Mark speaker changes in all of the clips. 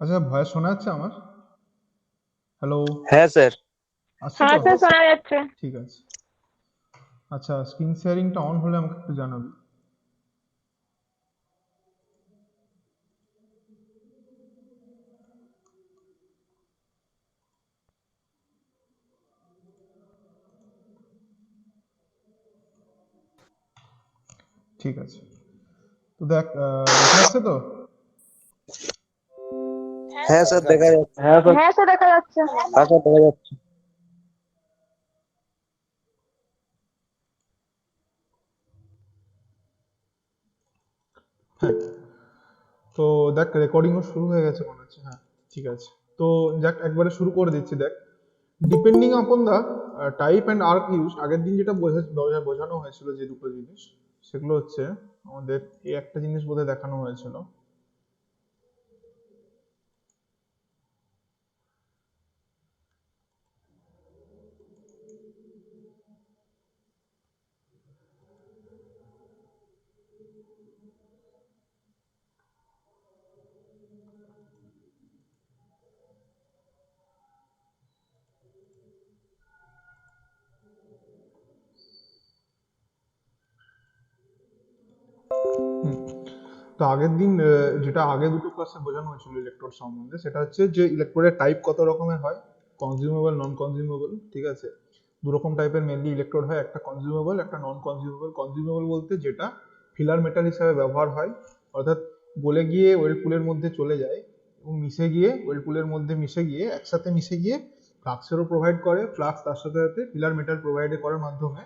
Speaker 1: আচ্ছা, ভয়েস শোনা যাচ্ছে আমার? হ্যালো,
Speaker 2: হ্যাঁ স্যার।
Speaker 1: আসছে তো
Speaker 3: হ্যাঁ স্যার,
Speaker 1: আওয়াজ?
Speaker 3: শোনা যাচ্ছে।
Speaker 1: ঠিক আছে। আচ্ছা, স্ক্রিন শেয়ারিংটা অন হলে আমাকে একটু জানাবি। ঠিক আছে। তো দেখ, দেখা যাচ্ছে তো?
Speaker 2: হ্যাঁ স্যার দেখা যাচ্ছে।
Speaker 3: হ্যাঁ স্যার, দেখা যাচ্ছে।
Speaker 2: হ্যাঁ স্যার দেখা যাচ্ছে।
Speaker 1: হ্যাঁ। তো দেখ, রেকর্ডিংও শুরু হয়ে গেছে মনে হচ্ছে। হ্যাঁ, ঠিক আছে। তো দেখ, একবারে শুরু করে দিচ্ছি। দেখ, ডিপেন্ডিং আপন দা টাইপ অ্যান্ড আর্ক ইউজ, আগের দিন যেটা বোঝানো হয়েছিল যে দুটো জিনিস, সেগুলো হচ্ছে আমাদের এই একটা জিনিস বোধহয় দেখানো হয়েছিল। হুম। তো আগের দিন যেটা আগে দুটো ক্লাসে বোঝানো হয়েছিল ইলেকট্রোড সম্বন্ধে, সেটা হচ্ছে যে ইলেকট্রোডের টাইপ কত রকমের হয়, কনজিউমেবল, নন কনজিউমেবল। ঠিক আছে, দু রকম টাইপের মেনলি ইলেকট্রোড হয়, একটা কনজিউমেবল, একটা নন কনজিউমেবল। কনজিউমেবল বলতে যেটা ফিলার মেটাল হিসাবে ব্যবহার হয়, অর্থাৎ গলে গিয়ে ওয়েলপুলের মধ্যে চলে যায় এবং মিশে গিয়ে ওয়েলপুলের মধ্যে মিশে গিয়ে একসাথে মিশে গিয়ে ফ্লাক্সেরও প্রোভাইড করে, ফ্লাক্স তার সাথে সাথে ফিলার মেটাল প্রোভাইড করার মাধ্যমে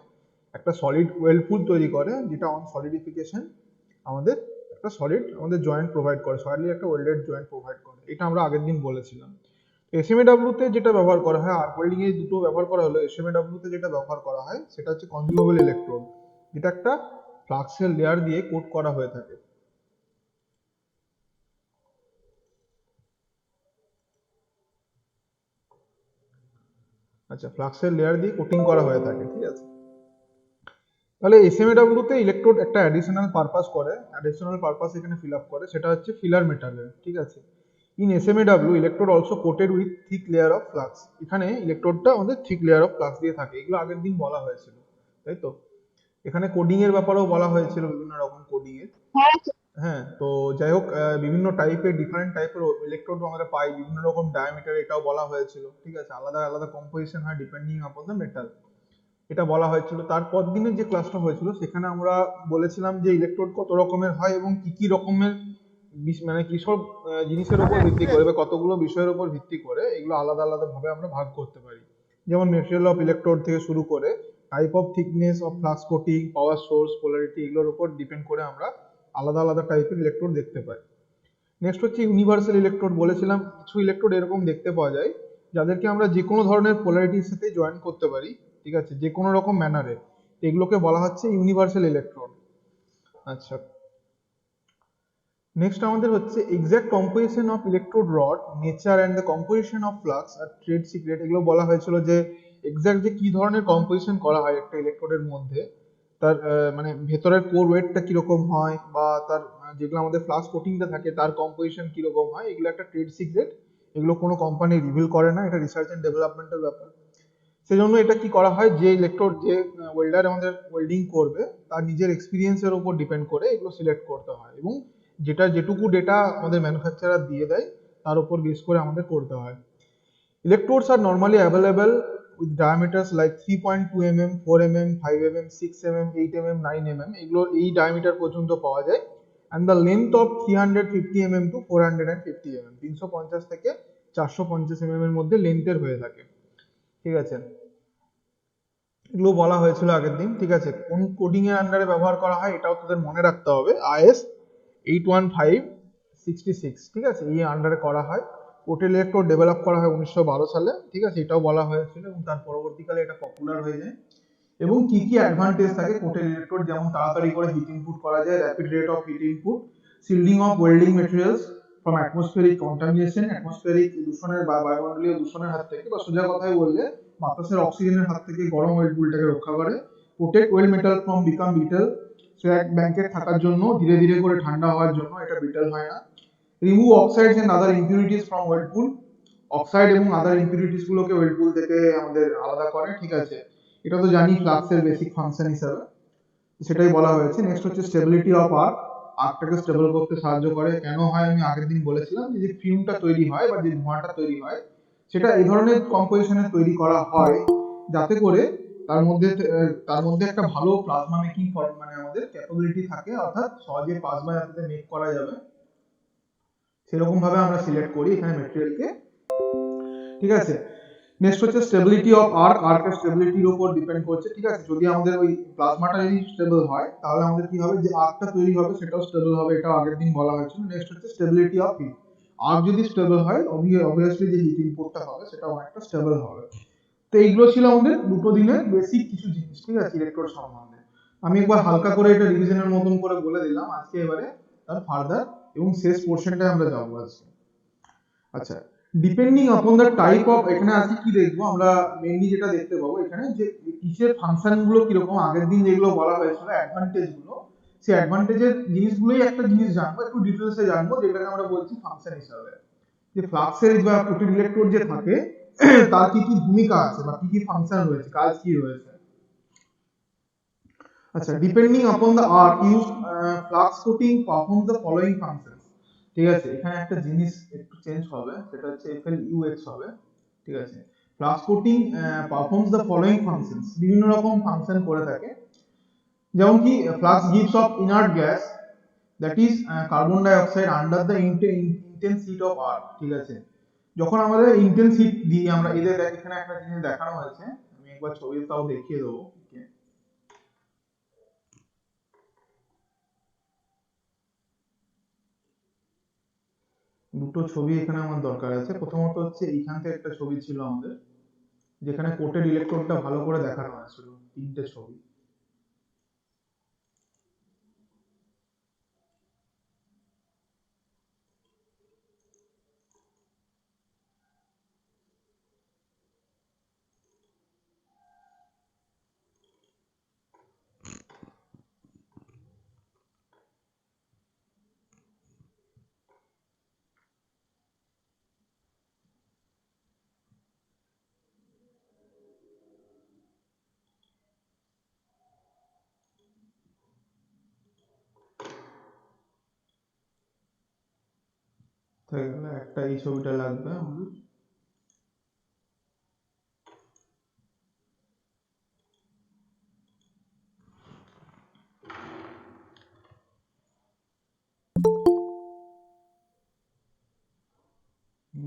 Speaker 1: একটা সলিড ওয়েলপুল তৈরি করে, যেটা অন সলিডিফিকেশন আমাদের একটা সলিড আমাদের জয়েন্ট প্রোভাইড করে, সলিডলি একটা ওয়েল্ডেড জয়েন্ট প্রোভাইড করে। এটা আমরা আগের দিন বলেছিলাম। এসএমএডব্লিউ তে যেটা ব্যবহার করা হয়, আর্ক ওয়েল্ডিং এ দুটো ব্যবহার করা হলো, এসএমএডব্লিউ তে যেটা ব্যবহার করা হয় সেটা হচ্ছে কনজিউমেবল ইলেকট্রোড, যেটা একটা ফ্লাক্সের লেয়ার দিয়ে কোট করা হয়ে থাকে। আচ্ছা, ফ্লাক্সের লেয়ার দিয়ে কোটিং করা হয়ে থাকে। ঠিক আছে, তাহলে এসএমএডব্লিউ তে ইলেকট্রোড একটা অ্যাডিশনাল পারপাস করে, অ্যাডিশনাল পারপাস এখানে ফিল আপ করে, সেটা হচ্ছে ফিলার মেটালের। ঠিক আছে, in SMAW electrode also coated with thick layer of flux. এখানে ইলেকট্রোডটা আমাদের থিক লেয়ার অফ ফ্লাক্স দিয়ে থাকে, এগুলো আগের দিন বলা হয়েছিল, তাই তো? এখানে কোডিং এর ব্যাপারেও বলা হয়েছিল, বিভিন্ন রকম কোডিং এর।
Speaker 3: হ্যাঁ স্যার।
Speaker 1: হ্যাঁ, তো যাই হোক, বিভিন্ন টাইপের, ডিফারেন্ট টাইপের ইলেকট্রোড আমরা পাই, বিভিন্ন রকম ডায়ামিটার, এটাও বলা হয়েছিল। ঠিক আছে, আলাদা আলাদা কম্পোজিশন হয় ডিপেন্ডিং আপন দ্য মেটাল, এটা বলা হয়েছিল। তারপর দিনের যে ক্লাসটা হয়েছিল সেখানে আমরা বলেছিলাম যে ইলেকট্রোড কত রকমের হয় এবং কি কি রকমের মানে কি সব জিনিসের উপর ভিত্তি করে বা কতগুলো বিষয়ের উপর ভিত্তি করে এগুলো আলাদা আলাদা ভাবে আমরা ভাগ করতে পারি। যেমন মেটেরিয়াল অফ ইলেকট্রোড থেকে শুরু করে type of thickness of flux coating, power source, polarity, এগুলোর উপর ডিপেন্ড করে আমরা আলাদা আলাদা টাইপের ইলেকট্রোড দেখতে পাই। নেক্সট হচ্ছে ইউনিভার্সাল ইলেকট্রোড। বলেছিলাম কিছু ইলেকট্রোড এরকম দেখতে পাওয়া যায় যাদেরকে আমরা যে কোনো ধরনের পোলারিটির সাথে জয়েন করতে পারি, ঠিক আছে, যে কোনো রকম ম্যানারে, এগুলোকে বলা হচ্ছে ইউনিভার্সাল ইলেকট্রোড। আচ্ছা, নেক্সট আমাদের হচ্ছে exact composition of electrode rod, nature and the composition of flux আর ট্রেড সিক্রেট। এগুলো বলা হয়েছিল যে এক্সাক্ট যে কি ধরনের কম্পোজিশন করা হয় একটা ইলেকট্রোডের মধ্যে, তার মানে ভেতরের কোর ওয়েটটা কিরকম হয়, বা তার যেগুলো আমাদের ফ্লাক্স কোটিংটা থাকে তার কম্পোজিশন কিরকম হয়, এগুলো একটা ট্রেড সিক্রেট। এগুলো কোনো কোম্পানি রিভিল করে না, এটা রিসার্চ অ্যান্ড ডেভেলপমেন্টের ব্যাপার। সেজন্য এটা কি করা হয়, যে ইলেকট্রোড যে ওয়েল্ডার আমাদের ওয়েল্ডিং করবে তার নিজের এক্সপিরিয়েন্সের উপর ডিপেন্ড করে এগুলো সিলেক্ট করতে হয়, এবং যেটা যেটুকু ডেটা আমাদের ম্যানুফ্যাকচারার দিয়ে দেয় তার উপর বেস করে আমাদের করতে হয়। Electrodes are normally available with diameters like 3.2 mm, 4 mm, 5 mm, 6 mm, 8 mm, 9 mm, এগুলো এই ডায়ামিটার পর্যন্ত পাওয়া যায়। and the length of 350 mm to 450 mm, 350 থেকে 450 mm এর মধ্যে লেন্থের হয়ে থাকে। ঠিক আছে, এগুলো বলা হয়েছিল আগের দিন। ঠিক আছে, কোন কোডিং এর আন্ডারে ব্যবহার করা হয় এটাও তোদের মনে রাখতে হবে, আইএস 81566। ঠিক আছে, এই আন্ডারে করা হয়। কোটেল ইলেকট্রোড ডেভেলপ করা হয় 1912 সালে। ঠিক আছে, এটাও বলা হয়েছিল এবং তার পরবর্তীকালে এটা পপুলার হয়ে যায়। এবং কি কি অ্যাডভান্টেজ থাকে কোটেল ইলেকট্রোড, যেমন তাড়াতাড়ি করে হিট ইনপুট করা যায়, rapid rate of heat input, shielding of welding materials from atmospheric contamination, atmospheric দূষণের বা বায়ুমণ্ডলীয় দূষণের হাত থেকে, বা সোজা কথায় বললে বাতাসের অক্সিজেনের হাত থেকে গরম ওয়েলপুলটাকে রক্ষা করে। Protect well metal from become betel, so এক ব্যাংকেট থাকার জন্য ধীরে ধীরে করে ঠান্ডা হওয়ার জন্য এটা বিটেল হয় না। Remove oxides and other impurities from weld pool, oxide এবং আদার ইম্পিউরিটিস গুলোকে ওয়েলপুল থেকে আমাদের আলাদা করে, ঠিক আছে। এটা তো জানি ফ্লাক্সের বেসিক ফাংশন হিসাবে, সেটাই বলা হয়েছে। নেক্সট হচ্ছে স্টেবিলিটি অফ আর্ক, আর্কটাকে স্টেবল করতে সাহায্য করে। কেন হয় আমি আগের দিন বলেছিলাম, যে ফিউমটা তৈরি হয় বা যে ধোঁয়াটা তৈরি হয় সেটা এই ধরনের কম্পোজিশনে তৈরি করা হয় যাতে করে তার মধ্যে একটা ভালো প্লাজমা মেকিং ফর্ম মানে আমাদের ক্যাপাবিলিটি থাকে, অর্থাৎ সহজে প্লাজমা যাতে মেক করা যাবে সেরকম ভাবে আমরা সিলেক্ট করি এখানে ম্যাটেরিয়ালকে, ঠিক আছে। নেক্সট হচ্ছে স্টেবিলিটি অফ আর্ক, আর্কের স্টেবিলিটির উপর ডিপেন্ড করছে, ঠিক আছে। যদি আমাদের ওই প্লাজমাটা যদি স্টেবল হয় তাহলে আমাদের কি হবে, যে আর্কটা তৈরি হবে সেটাও স্টেবল হবে, এটা আগের দিন বলা হয়েছিল। নেক্সট হচ্ছে স্টেবিলিটি অফ হিট, আর্ক যদি স্টেবল হয় অবভিয়াসলি যে হিট ইনপুটটা হবে সেটা অনেকটা স্টেবল হবে। তো এইগুলো ছিল আমাদের দুটো দিনের বেসিক কিছু জিনিস, ঠিক আছে, ইলেকট্রোড সম্বন্ধে। আমি একবার হালকা করে এটা রিভিশনের মতন করে বলে দিলাম আজকে, এবারে তার ফার্দার এবং শেষ পোর্শনটায় আমরা যাবো আজকে। আচ্ছা, depending upon the type of, এখানে আজকে কি দেখবো আমরা, মেইনলি যেটা দেখতে পাবো এখানে যে কিসের ফাংশন গুলো কিরকম, আগের দিন যেগুলো বলা হয়েছিল অ্যাডভান্টেজ গুলো, সেই অ্যাডভান্টেজের জিনিসগুলোই একটা জিনিস জানবো, একটু ডিটেলসে জানবো, যেটাকে আমরা বলছি ফাংশন হিসাবে। যে ফ্লাক্সের বা প্রোটিন ইলেকট্রোড যে থাকে তার কি কি ভূমিকা আছে বা কি কি ফাংশন রয়েছে, কাজ কি রয়েছে। আচ্ছা, depending upon the arc use, flux coating perform the following functions, ঠিক আছে। এখানে একটা জিনিস একটু চেঞ্জ হবে, সেটা হচ্ছে FLUX হবে, ঠিক আছে। Flux coating performs the following functions, বিভিন্ন রকম ফাংশন করে থাকে, যেমন কি flux gives off inert gas that is carbon ডাই অক্সাইড under the intense heat of arc, ঠিক আছে। যখন আমাদের ইন্টেন্স হিট দিই আমরা, এদের এখানে একটা জিনিস দেখানো হয়েছে, আমি একবার ছবিটাও দেখিয়ে দেবো। দুটো ছবি এখানে আমার দরকার আছে। প্রথমত হচ্ছে এইখান থেকে একটা ছবি ছিল আমাদের, যেখানে কোটেড ইলেকট্রোডটা ভালো করে দেখানো হয়েছিল, তিনটে ছবি। তাহলে একটা এই ছবিটা লাগবে আমাদের।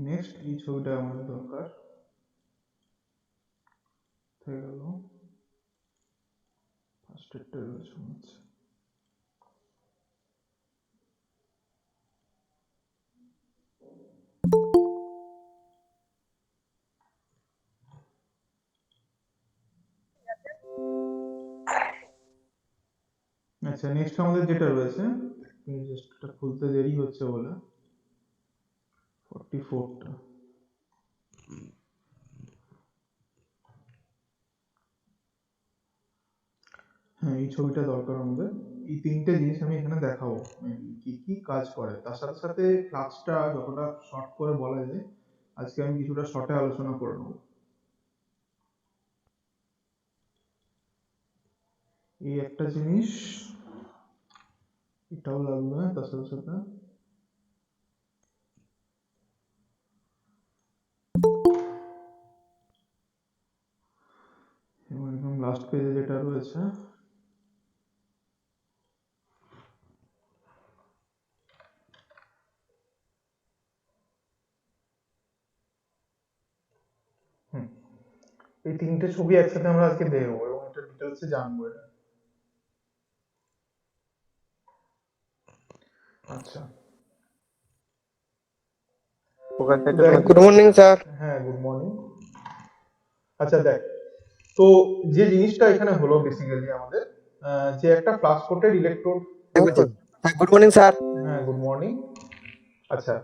Speaker 1: নেক্সট এই ছবিটা আমাদের দরকার হয়ে গেল, ফার্স্ট একটা রয়েছে মনে হচ্ছে। আচ্ছা, নেক্সট আমাদের যেটা রয়েছে, জাস্ট এটা খুলতে দেরি হচ্ছে বলে 44টা। হ্যাঁ, এই ছবিটা দরকার আমাদের। এই তিনটে জিনিস আমি এখানে দেখাবো কি কি কাজ করে, তার সাথে সাথে ফ্লাক্সটা যতটা শর্ট করে বলা যায় আজকে আমি কিছুটা শর্টে আলোচনা করে নেবো। এই একটা জিনিস, এটাও লাগবে তার সাথে সাথে। এবং একদম লাস্ট পেজে যেটা রয়েছে, এই তিনটে ছবি একসাথে আমরা আজকে দেখবো এবং এটা ডিটেলসে জানবো এটা। আচ্ছা,
Speaker 2: গুড মর্নিং স্যার।
Speaker 1: হ্যাঁ, গুড মর্নিং। আচ্ছা দেখ, তো যে জিনিসটা এখানে হলো বেসিক্যালি আমাদের, যে একটা ফ্লাক্স কোটেড ইলেকট্রোড।
Speaker 2: হ্যাঁ, গুড মর্নিং স্যার।
Speaker 1: হ্যাঁ, গুড মর্নিং। আচ্ছা,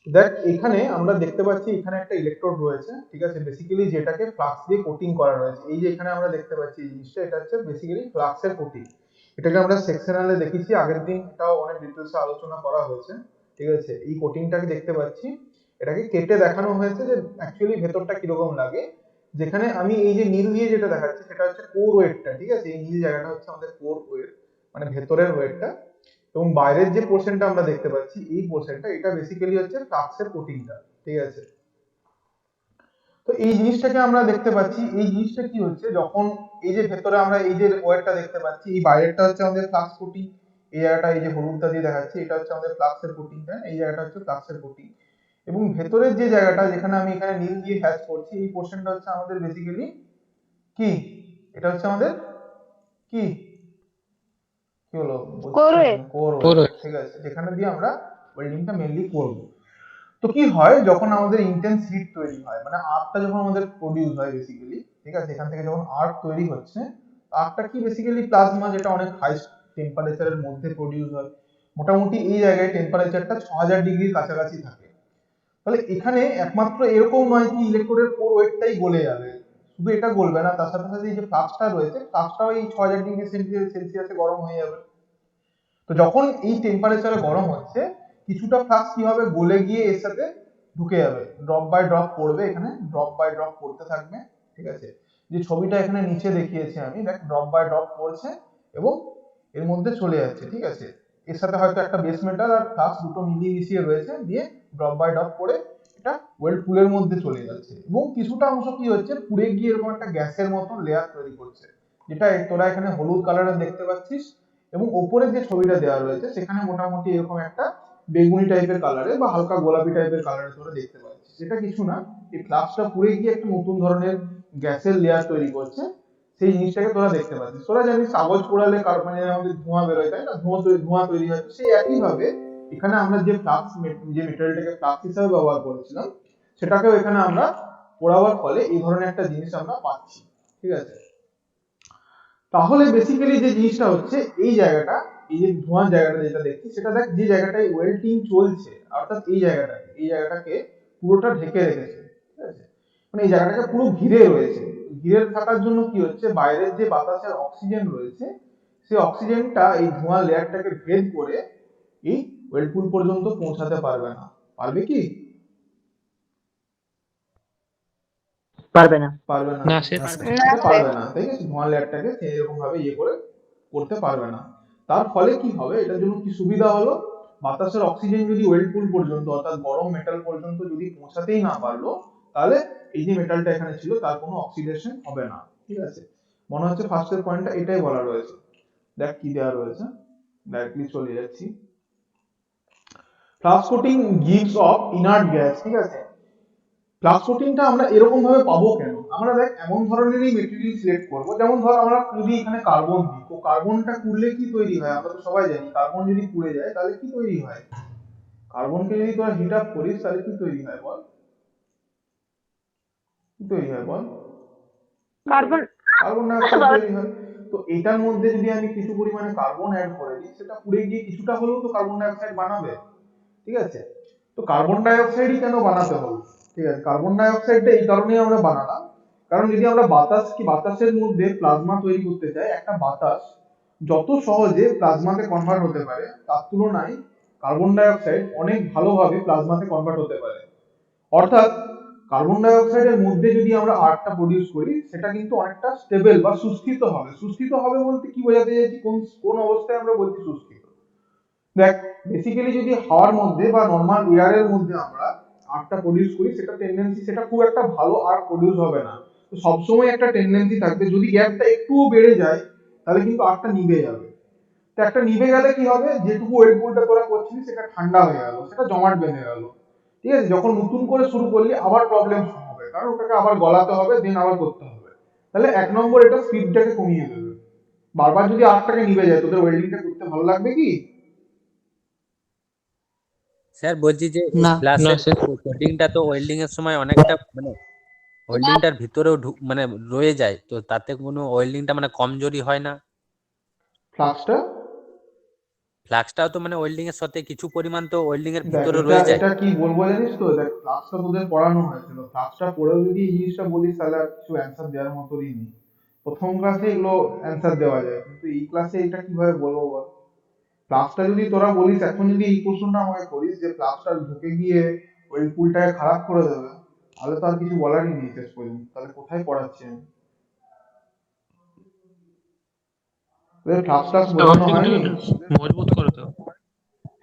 Speaker 1: দেখ এখানে আমরা দেখতে পাচ্ছি এখানে একটা ইলেকট্রোড রয়েছে, ঠিক আছে, বেসিক্যালি যেটাকে ফ্লাক্স দিয়ে কোটিং করা রয়েছে। এই যে এখানে আমরা দেখতে পাচ্ছি এই জিনিসটা, এটা হচ্ছে বেসিক্যালি ফ্লাক্সের কোটিং। এটাকে আমরা সেকশনালে দেখেছি আগের দিন, এটাও অনেক ডিটেলসে আলোচনা করা হয়েছে, ঠিক আছে, এই কোটিংটাকে দেখতে পাচ্ছি, এটাকে কেটে দেখানো হয়েছে যে অ্যাকচুয়ালি ভেতরটা কিরকম লাগে। যেখানে আমি এই যে নীল দিয়ে যেটা দেখাচ্ছি সেটা হচ্ছে কোর ওয়েটটা, ঠিক আছে, এই নীল জায়গাটা হচ্ছে আমাদের কোর ওয়েট, মানে ভেতরের ওয়েটটা। এবং বাইরের যে পোর্শনটা আমরা দেখতে পাচ্ছি এই পোর্শনটা, এটা বেসিক্যালি হচ্ছে ফ্লাক্সের কোটিংটা, ঠিক আছে। তো এই জিনিসটাকে আমরা দেখতে পাচ্ছি, এই জিনিসটা কি হচ্ছে যখন এই যে ভেতরে আমরা এই যে ওয়্যারটা দেখতে পাচ্ছি, এই বাইরেরটা হচ্ছে আমাদের ফ্লাক্স কোটিং, এই জায়গাটা এই যে হলুদটা দিয়ে দেখাচ্ছি এটা হচ্ছে আমাদের ফ্লাক্সের কোটিং, হ্যাঁ, এই জায়গাটা হচ্ছে ফ্লাক্সের কোটিং। এবং ভেতরের যে জায়গাটা যেখানে আমি এখানে নীল দিয়ে হ্যাচ করছি, এই পোর্শনটা হচ্ছে আমাদের বেসিক্যালি কি, এটা হচ্ছে আমাদের কি কি হলো, কোর ওয়্যার, ঠিক আছে, যেখানে দিয়ে আমরা ওয়েল্ডিংটা মেইনলি করব। তো কি হয় যখন আমাদের ইন্টেন্স হিট তৈরি হয়, মানে আর্কটা যখন আমাদের প্রডিউস হয় বেসিক্যালি, ঠিক আছে, এখান থেকে যখন আর্ক তৈরি হচ্ছে, আর্কটা কি বেসিক্যালি প্লাজমা, যেটা অনেক হাই টেম্পারেচারের মধ্যে প্রডিউস হয়। মোটামুটি এই জায়গায় টেম্পারেচারটা 6000 ডিগ্রির কাছাকাছি থাকে। তাহলে এখানে একমাত্র এরকম নয় কি ইলেকট্রোডের কোর ওয়েটটাই গলে যাবে, শুধু এটা গলবে না, তার সাথে সাথে এই যে ফ্লাক্সটা রয়েছে, ফ্লাক্সটাও এই 6000 ডিগ্রি সেলসিয়াসে গরম হয়ে যাবে। তো যখন এই টেম্পারেচারে গরম হচ্ছে, কিছুটা ফ্লাক্স কি হবে, গলে গিয়ে এর সাথে ঢুকে যাবে, ড্রপ বাই ড্রপ পড়বে, এখানে ড্রপ বাই ড্রপ পড়তে থাকবে, ঠিক আছে। যে ছবিটা এখানে নিচে দেখিয়েছি আমি, দেখ ড্রপ বাই ড্রপ পড়ছে এবং এর মধ্যে চলে যাচ্ছে, ঠিক আছে। এর সাথে হয়তো একটা বেস মেটাল আর ফ্লাক্স দুটো মিলিয়ে মিশিয়ে রয়েছে, দিয়ে ড্রপ বাই ড্রপ পড়ে এটা ওয়েল্ড পুলের মধ্যে চলে যাচ্ছে, এবং কিছুটা অংশ কি হচ্ছে, পুড়ে গিয়ে এরকম একটা গ্যাসের মতো লেয়ার তৈরি করছে, যেটা তোরা এখানে হলুদ কালারের দেখতে পাচ্ছিস। এবং ওপরে যে ছবিটা দেওয়া রয়েছে সেখানে মোটামুটি এরকম একটা বেগুনি টাইপের কালারে বা হালকা গোলাপি টাইপের কালারে তোরা দেখতে পাচ্ছিস। সেটা কিছু না, এই ফ্লাক্সটা পুড়ে গিয়ে একটা নতুন ধরনের গ্যাসের লেয়ার তৈরি করছে, সেই জিনিসটাকে তোরা দেখতে পাচ্ছিস। তোরা জানিস কাগজ পোড়ালে মানে আমাদের ধোঁয়া বেরোয়, তাই না, ধোঁয়া তৈরি হয়, তো সেই একই ভাবে এখানে আমরা যে ফ্লাক্স, যে মেটেরিয়ালটাকে ফ্লাক্স হিসেবে ব্যবহার করেছিলাম, সেটাকেও এখানে আমরা পোড়াবার ফলে এই ধরনের একটা জিনিস আমরা পাচ্ছি, ঠিক আছে। তাহলে বেসিক্যালি যে জিনিসটা হচ্ছে, এই জায়গাটা, এই যে ধোঁয়ার জায়গাটা যেটা দেখছি, সেটা দেখ যে জায়গাটায় ওয়েল্ডিং চলছে, অর্থাৎ এই জায়গাটাকে পুরোটা ঢেকে রেখেছে, ঠিক আছে, মানে এই জায়গাটাকে পুরো ঘিরে রয়েছে। ঘিরে থাকার জন্য কি হচ্ছে, বাইরের যে বাতাসের অক্সিজেন রয়েছে, সেই অক্সিজেনটা এই ধোঁয়ার লেয়ারটাকে ভেদ করে এই ওয়েলপুল পর্যন্ত পৌঁছাতে পারবে না। পারবে কি?
Speaker 3: পারবে না।
Speaker 1: পারবে না,
Speaker 4: না সে
Speaker 2: না
Speaker 4: পারবে
Speaker 2: স্যার।
Speaker 4: না।
Speaker 1: সে পারবে না, তাই না, ধোঁয়ার লেয়ারটাকে এরকম ভাবে ইয়ে করে করতে পারবে না। তার ফলে কি হবে, এটার জন্য কি সুবিধা হলো, বাতাসের অক্সিজেন যদি ওয়েলপুল পর্যন্ত অর্থাৎ গরম মেটাল পর্যন্ত যদি পৌঁছাতেই না পারলো, তাহলে এই যে মেটালটা এখানে ছিল তার কোনো অক্সিডেশন হবে না, ঠিক আছে। মনে হচ্ছে ফার্স্টের পয়েন্টটা এটাই বলা রয়েছে। দেখ কি দেওয়া রয়েছে, ডাইরেক্টলি চলে যাচ্ছি। Flux coating gives off inert gas, ঠিক আছে। ফ্লাক্স কোটিংটা আমরা এরকম ভাবে পাবো কেন, আমরা দেখ এমন ধরনেরই মেটেরিয়াল সিলেক্ট করবো, যেমন ধর আমরা যদি এখানে কার্বন দিই, তো কার্বনটা পুড়লে কি তৈরি হয়, আমরা তো সবাই জানি কার্বন যদি পুড়ে যায় তাহলে কি তৈরি হয়। কার্বনকে যদি তোরা হিট আপ করিস তাহলে কি তৈরি হয় বল, কি তৈরি হয় বল,
Speaker 3: কার্বন
Speaker 1: কার্বন ডাই অক্সাইড তৈরি হয়। তো এটার মধ্যে যদি আমি কিছু পরিমাণে কার্বন অ্যাড করে দিই, সেটা পুড়ে গিয়ে কিছুটা হলেও তো কার্বন ডাই অক্সাইড বানাবে, ঠিক আছে। তো কার্বন ডাই অক্সাইডই কেন বানাতে হলো, ঠিক আছে, কার্বন ডাই অক্সাইডটা এই কারণেই আমরা বানালাম, কারণ যদি আমরা বাতাসের মধ্যে প্লাজমা তৈরি করতে চাই, একটা বাতাস যত সহজে প্লাজমাতে কনভার্ট হতে পারে, তার তুলনায় কার্বন ডাই অক্সাইড অনেক ভালোভাবে প্লাজমাতে কনভার্ট হতে পারে। অর্থাৎ কার্বন ডাই অক্সাইডের মধ্যে যদি আমরা আর্কটা প্রডিউস করি, সেটা কিন্তু অনেকটা স্টেবল বা সুস্থিত হবে। সুস্থিত হবে বলতে কি বোঝাতে চাইছি, কোন কোন অবস্থায় আমরা বলছি সুস্থিত, দেখ বেসিক্যালি যদি হাওয়ার মধ্যে বা নর্মাল এয়ারের মধ্যে আমরা আর্কটা প্রডিউস করি, সেটা টেন্ডেন্সি, সেটা খুব একটা ভালো আর্ক প্রডিউস হবে না। তো সবসময় একটা টেন্ডেন্সি থাকবে, যদি গ্যাপটা একটুও বেড়ে যায় তাহলে কিন্তু আর্কটা নিভে যাবে। তো একটা নিভে গেলে কি হবে, যেটুকু ওয়েট পুলটা তোরা করছিস সেটা ঠান্ডা হয়ে গেল, সেটা জমাট বেঁধে গেল, ঠিক আছে। যখন নতুন করে শুরু করলি আবার প্রবলেম হবে, কারণ ওটাকে আবার গলাতে হবে, দেন আবার করতে হবে। তাহলে এক নম্বর এটা স্পিডটাকে কমিয়ে দেবে। বারবার যদি আর্কটাকে নিভে যায়, তোদের ওয়েল্ডিংটা করতে ভালো লাগবে কি?
Speaker 5: স্যার বলছি যে
Speaker 4: না
Speaker 5: গ্লাসের
Speaker 4: স্যার।
Speaker 5: কোটিংটা তো ওয়েল্ডিং এর সময় অনেকটা মানে ওয়েল্ডিংটার ভিতরেও মানে রয়ে যায়, তো তাতে কোনো ওয়েল্ডিংটা মানে কমজোরি হয় না?
Speaker 1: ফ্লাক্সটা,
Speaker 5: ফ্লাক্সটাও তো মানে ওয়েল্ডিং এর সাথে কিছু পরিমাণ তো ওয়েল্ডিং এর
Speaker 1: দেখ
Speaker 5: ভিতরে
Speaker 1: এটা
Speaker 5: রয়ে যায়।
Speaker 1: এটা কি বলবো জানিস তো, দেখ ক্লাসটা তোদের পড়ানো হয়েছিল, ক্লাসটা পড়েও যদি এই জিনিসটা বলিস তাহলে আর কিছু অ্যান্সার দেওয়ার মতোই নেই। প্রথম ক্লাসে এগুলো অ্যান্সার দেওয়া যায়, কিন্তু এই ক্লাসে এটা কিভাবে বলবো বল। ফ্লাক্সটা যদি তোরা বলিস, এখন যদি এই প্রশ্নটা আমাকে করিস যে ফ্লাক্সটা ঢুকে গিয়ে ওই পুলটাকে খারাপ করে দেবে, তাহলে তো আর কিছু বলারই নেই শেষ পর্যন্ত। তাহলে কোথায় পড়াচ্ছি আমি? ফ্লাক্স টাক্স বোঝানো হয়নি।
Speaker 4: মজবুত করে দাও।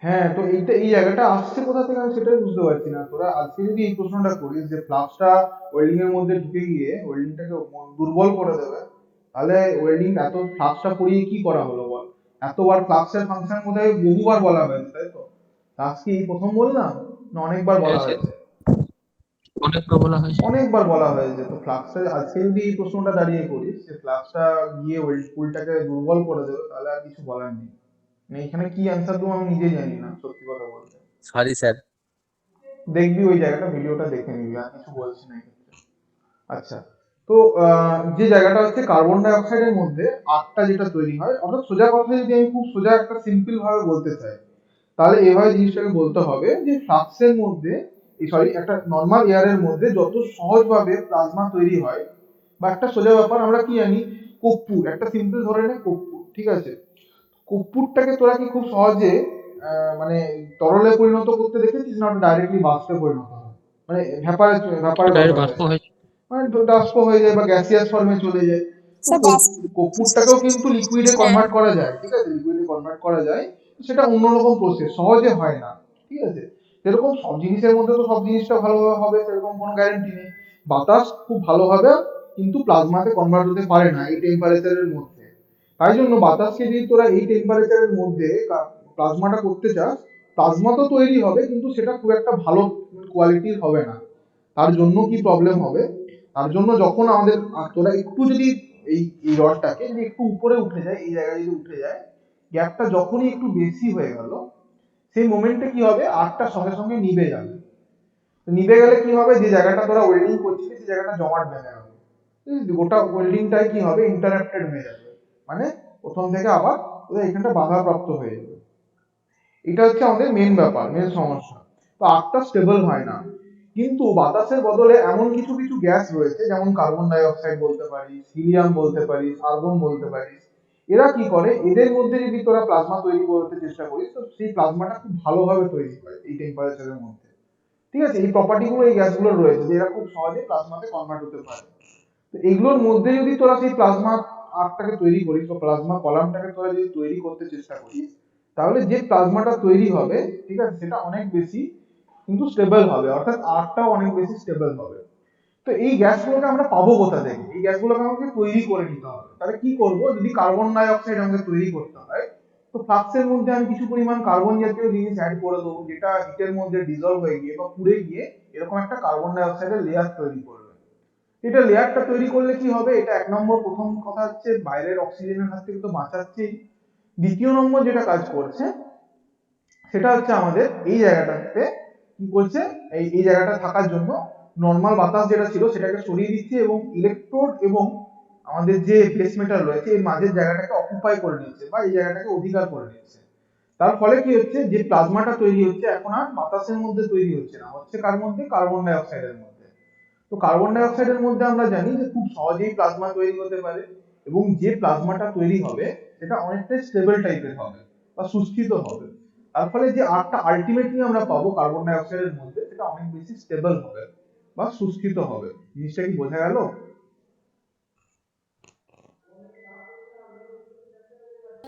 Speaker 1: হ্যাঁ, তো এইটা এই জায়গাটা আসছে কোথা থেকে আমি সেটাই বুঝতে পারছি না। তোরা আজকে যদি এই প্রশ্নটা করিস যে ফ্লাক্সটা ওয়েল্ডিং এর মধ্যে ঢুকে গিয়ে ওয়েল্ডিংটাকে দুর্বল করে দেবে, তাহলে ওয়েল্ডিং এত ফ্লাক্সটা পরিয়ে কি করা হলো বল? এতবার ফ্লাক্সের ফাংশন বোধহয় বহুবার বলা হয়েছে, তাই তো? ফ্লাক্স কি এই প্রথম বললাম, না অনেকবার বলা হয়েছে?
Speaker 4: অনেকবার বলা হয়েছে।
Speaker 1: অনেকবার বলা হয়েছে। তো ফ্লাক্সটা আজকে যদি এই প্রশ্নটা দাঁড়িয়ে করিস যে ফ্লাক্সটা গিয়ে পুলটাকে দুর্বল করে দেবে, তাহলে আর কিছু বলার নেই। মানে এখানে কি অ্যান্সার দেবো আমি নিজেই জানি না, সত্যি কথা বলতে।
Speaker 5: Sorry sir.
Speaker 1: দেখবি ওই জায়গাটা, ভিডিওটা দেখে নিবি, আর কিছু বলছি না এক্ষেত্রে। আচ্ছা, তো যে জায়গাটা হচ্ছে কার্বন ডাই অক্সাইডের মধ্যে আটটা যেটা তৈরি হয়, অর্থাৎ সোজা কথা যদি আমি খুব সোজা একটা সিম্পল ভাবে বলতে চাই, তাহলে এভাবে জিনিসটাকে বলতে হবে যে ফ্লাক্সের মধ্যে, সরি, একটা নর্মাল এয়ারের মধ্যে যত সহজভাবে প্লাজমা তৈরি হয়, বা একটা সোজা ব্যাপার আমরা কি জানি, কর্পূর, একটা সিম্পল ধরে নে কর্পূর, ঠিক আছে? কর্পূরটাকে তোরা কি খুব সহজে মানে তরলে পরিণত করতে দেখেছিস, না ডাইরেক্টলি বাষ্পে পরিণত হয়, মানে ভ্যাপারে ভ্যাপারে
Speaker 4: ডাইরেক্ট বাষ্প হয়েছে।
Speaker 1: মানে বাষ্প হয়ে যায় বা গ্যাসিয়াস ফর্মে চলে যায়। তো কর্পূরটাকেও কিন্তু লিকুইডে কনভার্ট করা যায়, ঠিক আছে? লিকুইডে কনভার্ট করা যায়, সেটা অন্যরকম প্রসেস, সহজে হয় না, ঠিক আছে? যেরকম সব জিনিসের মধ্যে তো সব জিনিসটা ভালোভাবে হবে সেরকম কোনো গ্যারান্টি নেই। বাতাস খুব ভালোভাবে কিন্তু প্লাজমাতে কনভার্ট হতে পারে না এই টেম্পারেচারের মধ্যে। তাই জন্য বাতাসকে যদি তোরা এই টেম্পারেচারের মধ্যে প্লাজমাটা করতে চাস, প্লাজমা তো তৈরি হবে কিন্তু সেটা খুব একটা ভালো কোয়ালিটির হবে না। তার জন্য কি প্রবলেম হবে, তার জন্য যখন আমাদের তোরা একটু যদি এই এই রডটাকে যদি একটু উপরে উঠে যায়, এই জায়গায় যদি উঠে যায়, গ্যাপটা যখনই একটু বেশি হয়ে গেল, সেই মোমেন্টে কি হবে, আর্টটা সঙ্গে সঙ্গে নিভে যাবে। তো নিভে গেলে কি হবে, যে জায়গাটা তোরা ওয়েল্ডিং করছিস সেই জায়গাটা জমাট বেঁধে যাবে, গোটা ওয়েল্ডিংটাই কি হবে, ইন্টারাপ্টেড হয়ে যাবে। মানে প্রথম থেকে আবার তোদের এখানটা বাধাপ্রাপ্ত হয়ে যাবে। এটা হচ্ছে আমাদের মেন ব্যাপার, মেন সমস্যা। তো আর্টটা স্টেবল হয় না। কিন্তু বাতাসের বদলে এমন কিছু কিছু গ্যাস রয়েছে, যেমন কার্বন ডাই অক্সাইড বলতে পারিস, হিলিয়াম বলতে পারিস, আর্গন বলতে পারিস। এরা কি করে, এদের মধ্যে যদি তোরা প্লাজমা তৈরি করতে চেষ্টা করিস, তো সেই প্লাজমাটা খুব ভালোভাবে তৈরি হয় এই টেম্পারেচারের মধ্যে, ঠিক আছে? এই প্রপার্টি গুলো এই গ্যাসগুলোর রয়েছে যে এরা খুব সহজে প্লাজমাতে কনভার্ট হতে পারে। তো এগুলোর মধ্যে যদি তোরা সেই প্লাজমা আর্টটাকে তৈরি করিস বা প্লাজমা কলামটাকে তোরা যদি তৈরি করতে চেষ্টা করিস, তাহলে যে প্লাজমাটা তৈরি হবে, ঠিক আছে, সেটা অনেক বেশি কিন্তু স্টেবল হবে, অর্থাৎ আর্টটাও অনেক বেশি স্টেবল হবে। তো এই গ্যাসগুলোকে আমরা পাবো কোথা থেকে? এই গ্যাসগুলোকে আমাকে তৈরি করে নিতে হবে। তাহলে কি করব, যদি কার্বন ডাই অক্সাইড আমাকে তৈরি করতে হয়, তো ফ্লাক্সের মধ্যে আমি কিছু পরিমাণ কার্বন জাতীয় জিনিস অ্যাড করে দেবো, যেটা হিটের মধ্যে ডিজলভ হয়ে গিয়ে বা পুড়ে গিয়ে এরকম একটা কার্বন ডাই অক্সাইডের লেয়ার তৈরি করবে। এটা লেয়ারটা তৈরি করলে কি হবে, এটা এক নম্বর, প্রথম কথা হচ্ছে বাইরের অক্সিজেনের হাত থেকে তো বাঁচাচ্ছেই। দ্বিতীয় নম্বর যেটা কাজ করছে, সেটা হচ্ছে আমাদের এই জায়গাটাতে কি করছে, এই জায়গাটা থাকার জন্য নর্মাল বাতাস যেটা ছিল সেটাকে সরিয়ে দিচ্ছে, এবং ইলেকট্রোড এবং আমাদের যে প্লেস মেটার রয়েছে এর মাঝের জায়গাটাকে অকুপাই করে নিচ্ছে বা এই জায়গাটাকে অধিকার করে নিচ্ছে। তার ফলে কি হচ্ছে, যে প্লাজমাটা তৈরি হচ্ছে এখন আর বাতাসের মধ্যে তৈরি হচ্ছে না, হচ্ছে কার মধ্যে, কার্বন ডাই অক্সাইডের মধ্যে। তো কার্বন ডাই অক্সাইডের মধ্যে আমরা জানি যে খুব সহজেই প্লাজমা তৈরি হতে পারে, এবং যে প্লাজমাটা তৈরি হবে সেটা অনেকটাই স্টেবল টাইপের হবে বা সুস্থিত হবে। তার ফলে যে আর্টটা আলটিমেটলি আমরা পাবো কার্বন ডাই অক্সাইডের মধ্যে, সেটা অনেক বেশি স্টেবল হবে বা সুস্থিত হবে। জিনিসটা কি বোঝা গেল?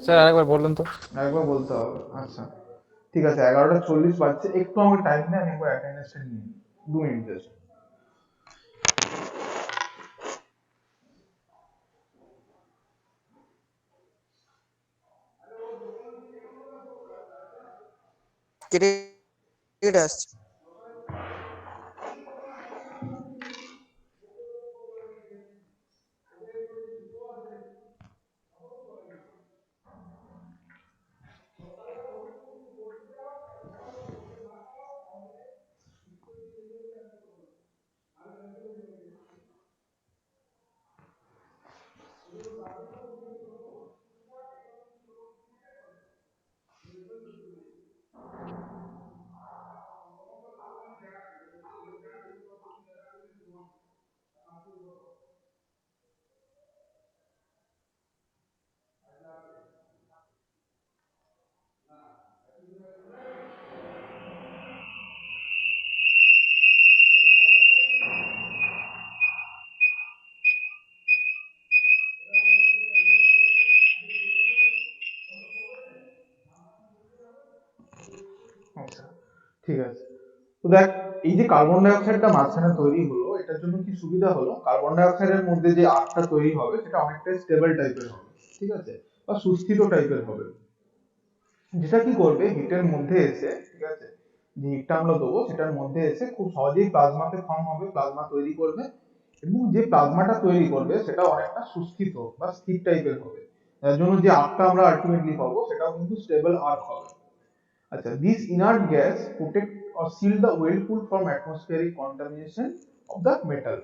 Speaker 4: স্যার আরেকবার বললেন তো।
Speaker 1: একবার বলতে হবে, আচ্ছা ঠিক আছে। 11:40 বাজছে, একটু আমাকে টাইম দেন, আমি একবার অ্যাটেন্ডেন্সটা নিয়ে নিই, 2 মিনিট জাস্ট।
Speaker 2: কেটে আসছে।
Speaker 1: ঠিক আছে। তো দেখ, এই যে কার্বন ডাই অক্সাইডটা মাঝখানে তৈরি হলো, এটার জন্য কি সুবিধা হলো, কার্বন ডাই অক্সাইডের মধ্যে যে আর্কটা তৈরি হবে সেটা অনেকটাই স্টেবল টাইপের হবে, ঠিক আছে, বা সুস্থিত টাইপের হবে, যেটা কি করবে হিটের মধ্যে এসে, ঠিক আছে, যে হিটটা আমরা দেবো সেটার মধ্যে এসে খুব সহজেই প্লাজমাতে ফর্ম হবে, প্লাজমা তৈরি করবে, এবং যে প্লাজমাটা তৈরি করবে সেটা অনেকটা সুস্থিত বা স্থির টাইপের হবে, যার জন্য যে আর্কটা আমরা আলটিমেটলি পাবো সেটাও কিন্তু স্টেবল আর্ক হবে। আচ্ছা, this inert gas protect or shield the whirlpool from atmospheric contamination of the metal.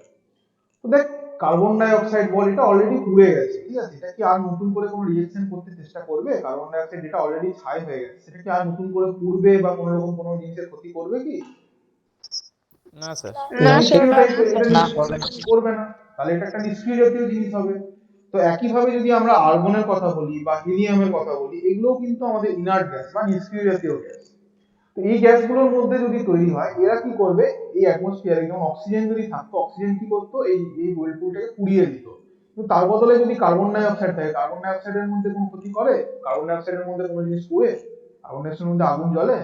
Speaker 1: তো দেখ, কার্বন ডাই অক্সাইড বল এটা অলরেডি পুড়ে গেছে, ঠিক আছে, এটা কি আর নতুন করে কোনো রিঅ্যাকশন করতে চেষ্টা করবে? কার্বন ডাই অক্সাইড যেটা অলরেডি ছাই হয়ে গেছে সেটা কি আর নতুন করে পুড়বে বা কোনো রকম কোনো জিনিসের ক্ষতি করবে কি?
Speaker 4: না স্যার।
Speaker 3: না
Speaker 1: নিষ্ক্রিয়
Speaker 3: স্যার,
Speaker 1: টাইপের, এটা
Speaker 3: না
Speaker 1: করবে না, তাহলে এটা একটা নিষ্ক্রিয় জাতীয় জিনিস হবে। তো একইভাবে যদি আমরা আর্গনের কথা বলি বা হিলিয়ামের কথা বলি, এগুলোও কিন্তু আমাদের ইনার্ট গ্যাস বা নিষ্ক্রিয় জাতীয় গ্যাস। তো এই গ্যাসগুলোর মধ্যে যদি তৈরি হয়, এরা কি করবে, এই অ্যাটমসফিয়ারে যেমন অক্সিজেন যদি থাকতো, অক্সিজেন কি করতো, এই এই হুইরলপুলটাকে পুড়িয়ে দিত। কিন্তু তার বদলে যদি কার্বন ডাই অক্সাইড থাকে, কার্বন ডাই অক্সাইডের মধ্যে কোনো ক্ষতি করে? কার্বন ডাই অক্সাইডের মধ্যে কোনো জিনিস পুড়ে? কার্বন ডাই অক্সাইডের মধ্যে আগুন জ্বলে?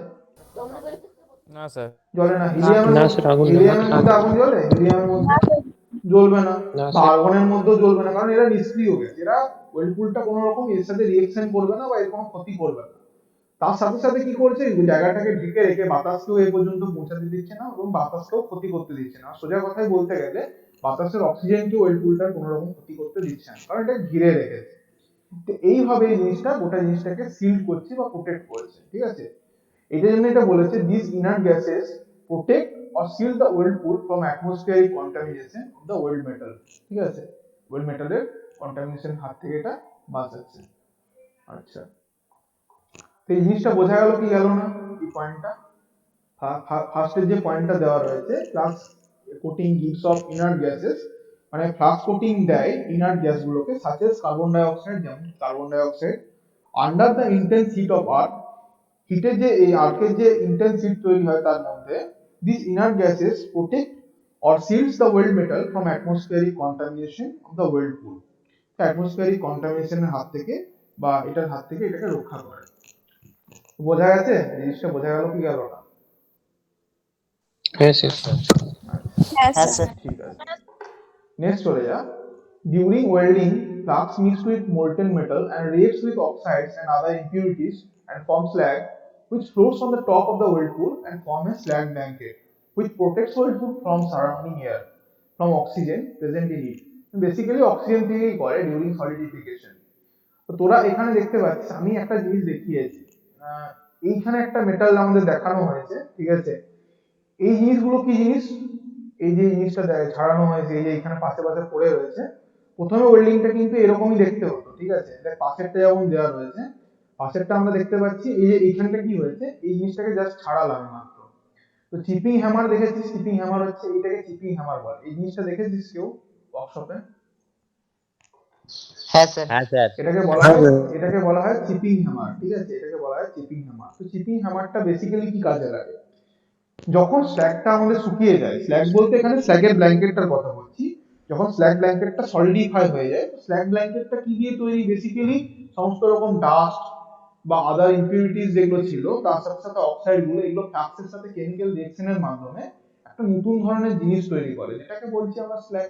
Speaker 4: না স্যার।
Speaker 1: জ্বলে না। হিলিয়ামের
Speaker 4: না
Speaker 1: মধ্যে,
Speaker 4: স্যার, আগুন জ্বলে
Speaker 1: হিলিয়ামের
Speaker 4: না।
Speaker 1: মধ্যে আগুন জ্বলে? হিলিয়ামের মধ্যে জ্বলবে না।
Speaker 4: না
Speaker 1: বা
Speaker 4: স্যার।
Speaker 1: আর্গনের মধ্যেও জ্বলবে না, কারণ এরা নিষ্ক্রিয় গ্যাস, এরা হুইরলপুলটা কোনো রকম এর সাথে রিঅ্যাকশন করবে না বা এর কোনো ক্ষতি করবে না। তার সাথে সাথে কি করছে, এই জায়গাটাকে ঢেকে রেখে বাতাসকেও এ পর্যন্ত পৌঁছাতে দিচ্ছে না এবং বাতাসকেও ক্ষতি করতে দিচ্ছে না। সোজা কথায় বলতে গেলে বাতাসের অক্সিজেনকেও হুইরলপুলটার কোনো রকম ক্ষতি করতে দিচ্ছে না, কারণ এটা ঘিরে রেখেছে। তো এইভাবে এই জিনিসটা গোটা জিনিসটাকে সিল করছে বা প্রোটেক্ট করছে, ঠিক আছে। এটার জন্য এটা বলেছে this inert gases protect or seal the whirlpool from atmospheric contamination of the weld metal, ঠিক আছে, ওয়েল্ড মেটালের কন্টামিনেশন হাত থেকে এটা বাঁচাচ্ছে। আচ্ছা, তো এই জিনিসটা বোঝা গেল কি গেল না, এই পয়েন্টটা? ফার্স্টের যে পয়েন্টটা দেওয়া রয়েছে, flux coating gives off inert gases, মানে ফ্লাক্স কোটিং দেয় ইনার্ট গ্যাসগুলোকে, সাচেস কার্বন ডাই অক্সাইড, যেমন কার্বন ডাই অক্সাইড, under the intense heat of arc, হিটের যে এই আর্থের যে ইন্টেন্স হিট তৈরি হয় তার মধ্যে, this inert gases protect or shields the weld metal from atmospheric contamination of the weld pool. Atmospheric কন্টামিনেশনের হাত থেকে বা এটার হাত থেকে এটাকে রক্ষা করে। বোঝা গেছে জিনিসটা? বোঝা গেল কি গেল না?
Speaker 4: হ্যাঁ স্যার।
Speaker 3: হ্যাঁ স্যার।
Speaker 1: ঠিক আছে, নেক্সট চলে যা। During welding, flux mixed with molten metal and reacts with oxides and other impurities and form slag, which floats on the top of the whirlpool and form a slag blanket, which protects whirlpool from surrounding air, from oxygen present in it. Basically, oxygen থেকেই করে during solidification. তো তোরা এখানে দেখতে পাচ্ছিস, আমি একটা জিনিস দেখিয়েছি, এইখানে একটা মেটাল আমাদের দেখানো হয়েছে, ঠিক আছে। এই জিনিসগুলো কি জিনিস, এই যে জিনিসটা ছাড়ানো হয়েছে, এই যে এখানে পাশে পাশে পড়ে রয়েছে, প্রথমে ওয়েল্ডিংটা কিন্তু এরকমই দেখতে হতো, ঠিক আছে, দেখ পাশেরটা যেমন দেওয়া রয়েছে, পাশেরটা আমরা দেখতে পাচ্ছি এই যে এইখানটা কি হয়েছে, এই জিনিসটাকে জাস্ট ছাড়ালাম মাত্র। তো চিপিং হ্যামার দেখেছিস, চিপিং হ্যামার হচ্ছে এইটাকে চিপিং হ্যামার বলে, এই জিনিসটা দেখেছিস কেউ ওয়ার্কশপে?
Speaker 2: হ্যাঁ স্যার।
Speaker 5: হ্যাঁ স্যার।
Speaker 1: এটাকে বলা হয় চিপিং হ্যামার, ঠিক আছে, এটাকে বলা হয় চিপিং হ্যামার। তো চিপিং হ্যামারটা বেসিক্যালি কি কাজে লাগে, যখন স্ল্যাগটা আমাদের শুকিয়ে যায়, স্ল্যাগ বলতে এখানে স্ল্যাগের ব্ল্যাঙ্কেটটার কথা বলছি, যখন স্ল্যাগ ব্ল্যাঙ্কেটটা সলিডিফাই হয়ে যায়, স্ল্যাগ ব্ল্যাঙ্কেটটা কি দিয়ে তৈরি, বেসিক্যালি সমস্ত রকম ডাস্ট বা আদার ইম্পিউরিটিস যেগুলো ছিল তার সাথে সাথে অক্সাইড গুলো, এগুলো ফ্লাক্সের সাথে কেমিক্যাল রিঅ্যাকশনের মাধ্যমে একটা নতুন ধরনের জিনিস তৈরি করে, যেটাকে বলছি আমরা স্ল্যাগ।